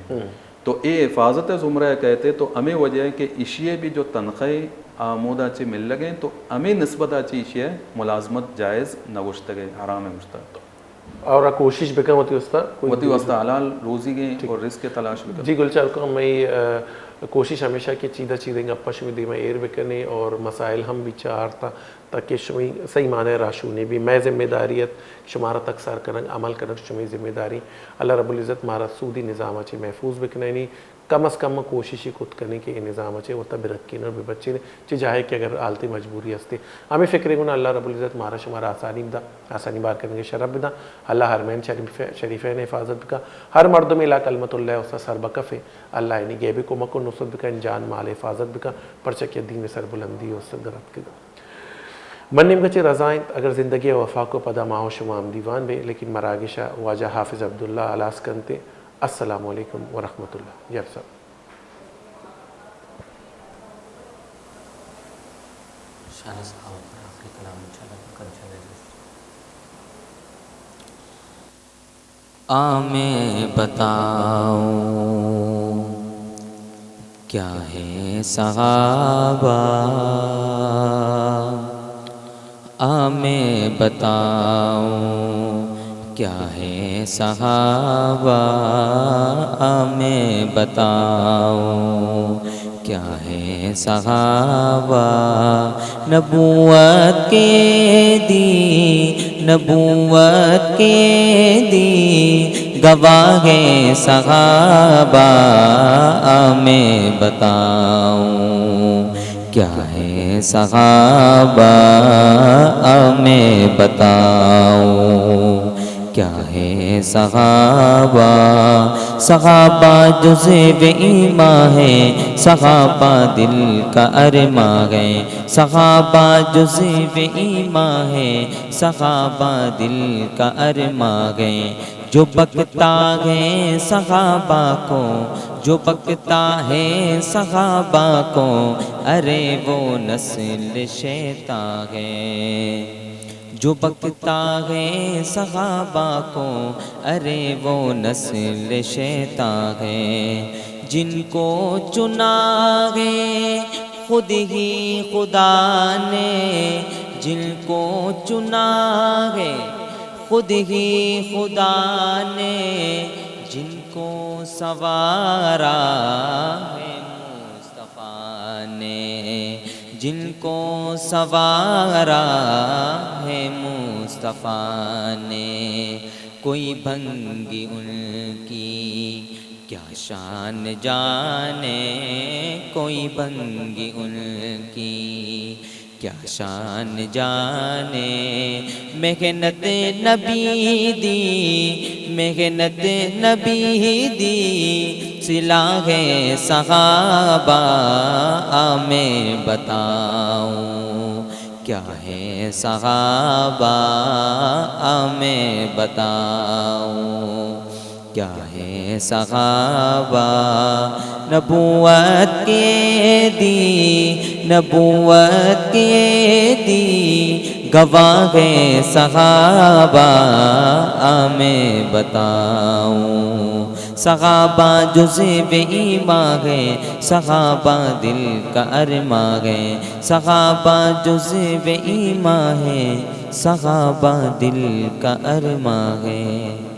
تو اے حفاظت زمرہ کہتے تو ہمیں وجہ ہے کہ اشیاء بھی جو تنخواہ آمودہ چی مل لگیں تو ہمیں نسبت آچی اشیاء ملازمت جائز نہ گشت گئے, حرام ہے گشتا.
اور کوشش بکن ہوتی
وسطہ حلال روزی گئیں اور رزق کے تلاش بکن.
جی گلچار کو میں کوشش ہمیشہ کی چیزیں اپا شمی دی میں ایر بکنے اور مسائل ہم بھی چارتا تاکہ شمی صحیح معنی راشونی بھی میں ذمہ داریت شمارا تکسار کرنگ عمل کرنگ شمی ذمہ داری اللہ رب العزت مارا سودی نظام اچھی محفوظ بکنے نہیں کم از کم کوششی خود کرنے کہ یہ نظام اچھے وہ تب رکھیں اور بھی بچے نے چی جاہے کہ اگر آلتی مجبوری ہستے ہمیں فکر گنا اللہ رب العزت مارا شمارا آسانی بار کرنے کے شرف بدا اللہ حرمین شریفین حفاظت کا ہر مرد میں لا کلمت اللہ اس سر بکف ہے اللہ انی گیبی کو مکن نصرت بکا جان مال حفاظت بکا پرچک دین میں سر بلندی اور سدرت کے من نیم کچھ رضائیں اگر زندگی وفا کو پدا ماہو شمام دیوان بے لیکن مراگشہ واجہ حافظ عبداللہ علاس کنتے. السلام علیکم ورحمۃ اللہ. جی صاحب
میں بتاؤں کیا ہے صحابہ, میں بتاؤں کیا ہے صحابہ, میں بتاؤں کیا ہے صحابہ. نبوت کے دی نبوت کے دی گواہ ہے صحابہ, میں بتاؤں کیا ہے صحابہ, میں بتاؤں کیا ہے صحابہ. صحابہ جزو ایمان ہے, صحابہ دل کا ارمان ہے, صحابہ جزو ایمان ہے, صحابہ دل کا ارمان ہے. جو بکتا ہے صحابہ کو, جو بکتا ہے صحابہ کو, ارے وہ نسل شیطان ہے. جو بکتا ہے صحابہ کو, ارے وہ نسل شیطان ہے. جن کو چنا ہے خود ہی خدا نے, جن کو چنا ہے خود ہی خدا نے, جن کو سوارا ہے مصطفیٰ نے, جن کو سوارا ہے مصطفیٰ نے. کوئی بھنگی ان کی کیا شان جانے, کوئی بھنگی ان کی کیا شان جانے محنت نبی دی، محنت نبی دی صلہ ہے صحابہ میں بتاؤں، کیا ہے صحابہ میں بتاؤں، کیا ہے صحابہ نبوت کے دی، نبوت کے دی گواہ ہے صحابہ میں بتاؤں، صحابہ جزو ایمان ہے، صحابہ دل کا ارمان ہے، صحابہ جزو ایمان ہے، صحابہ دل کا ارمان ہے۔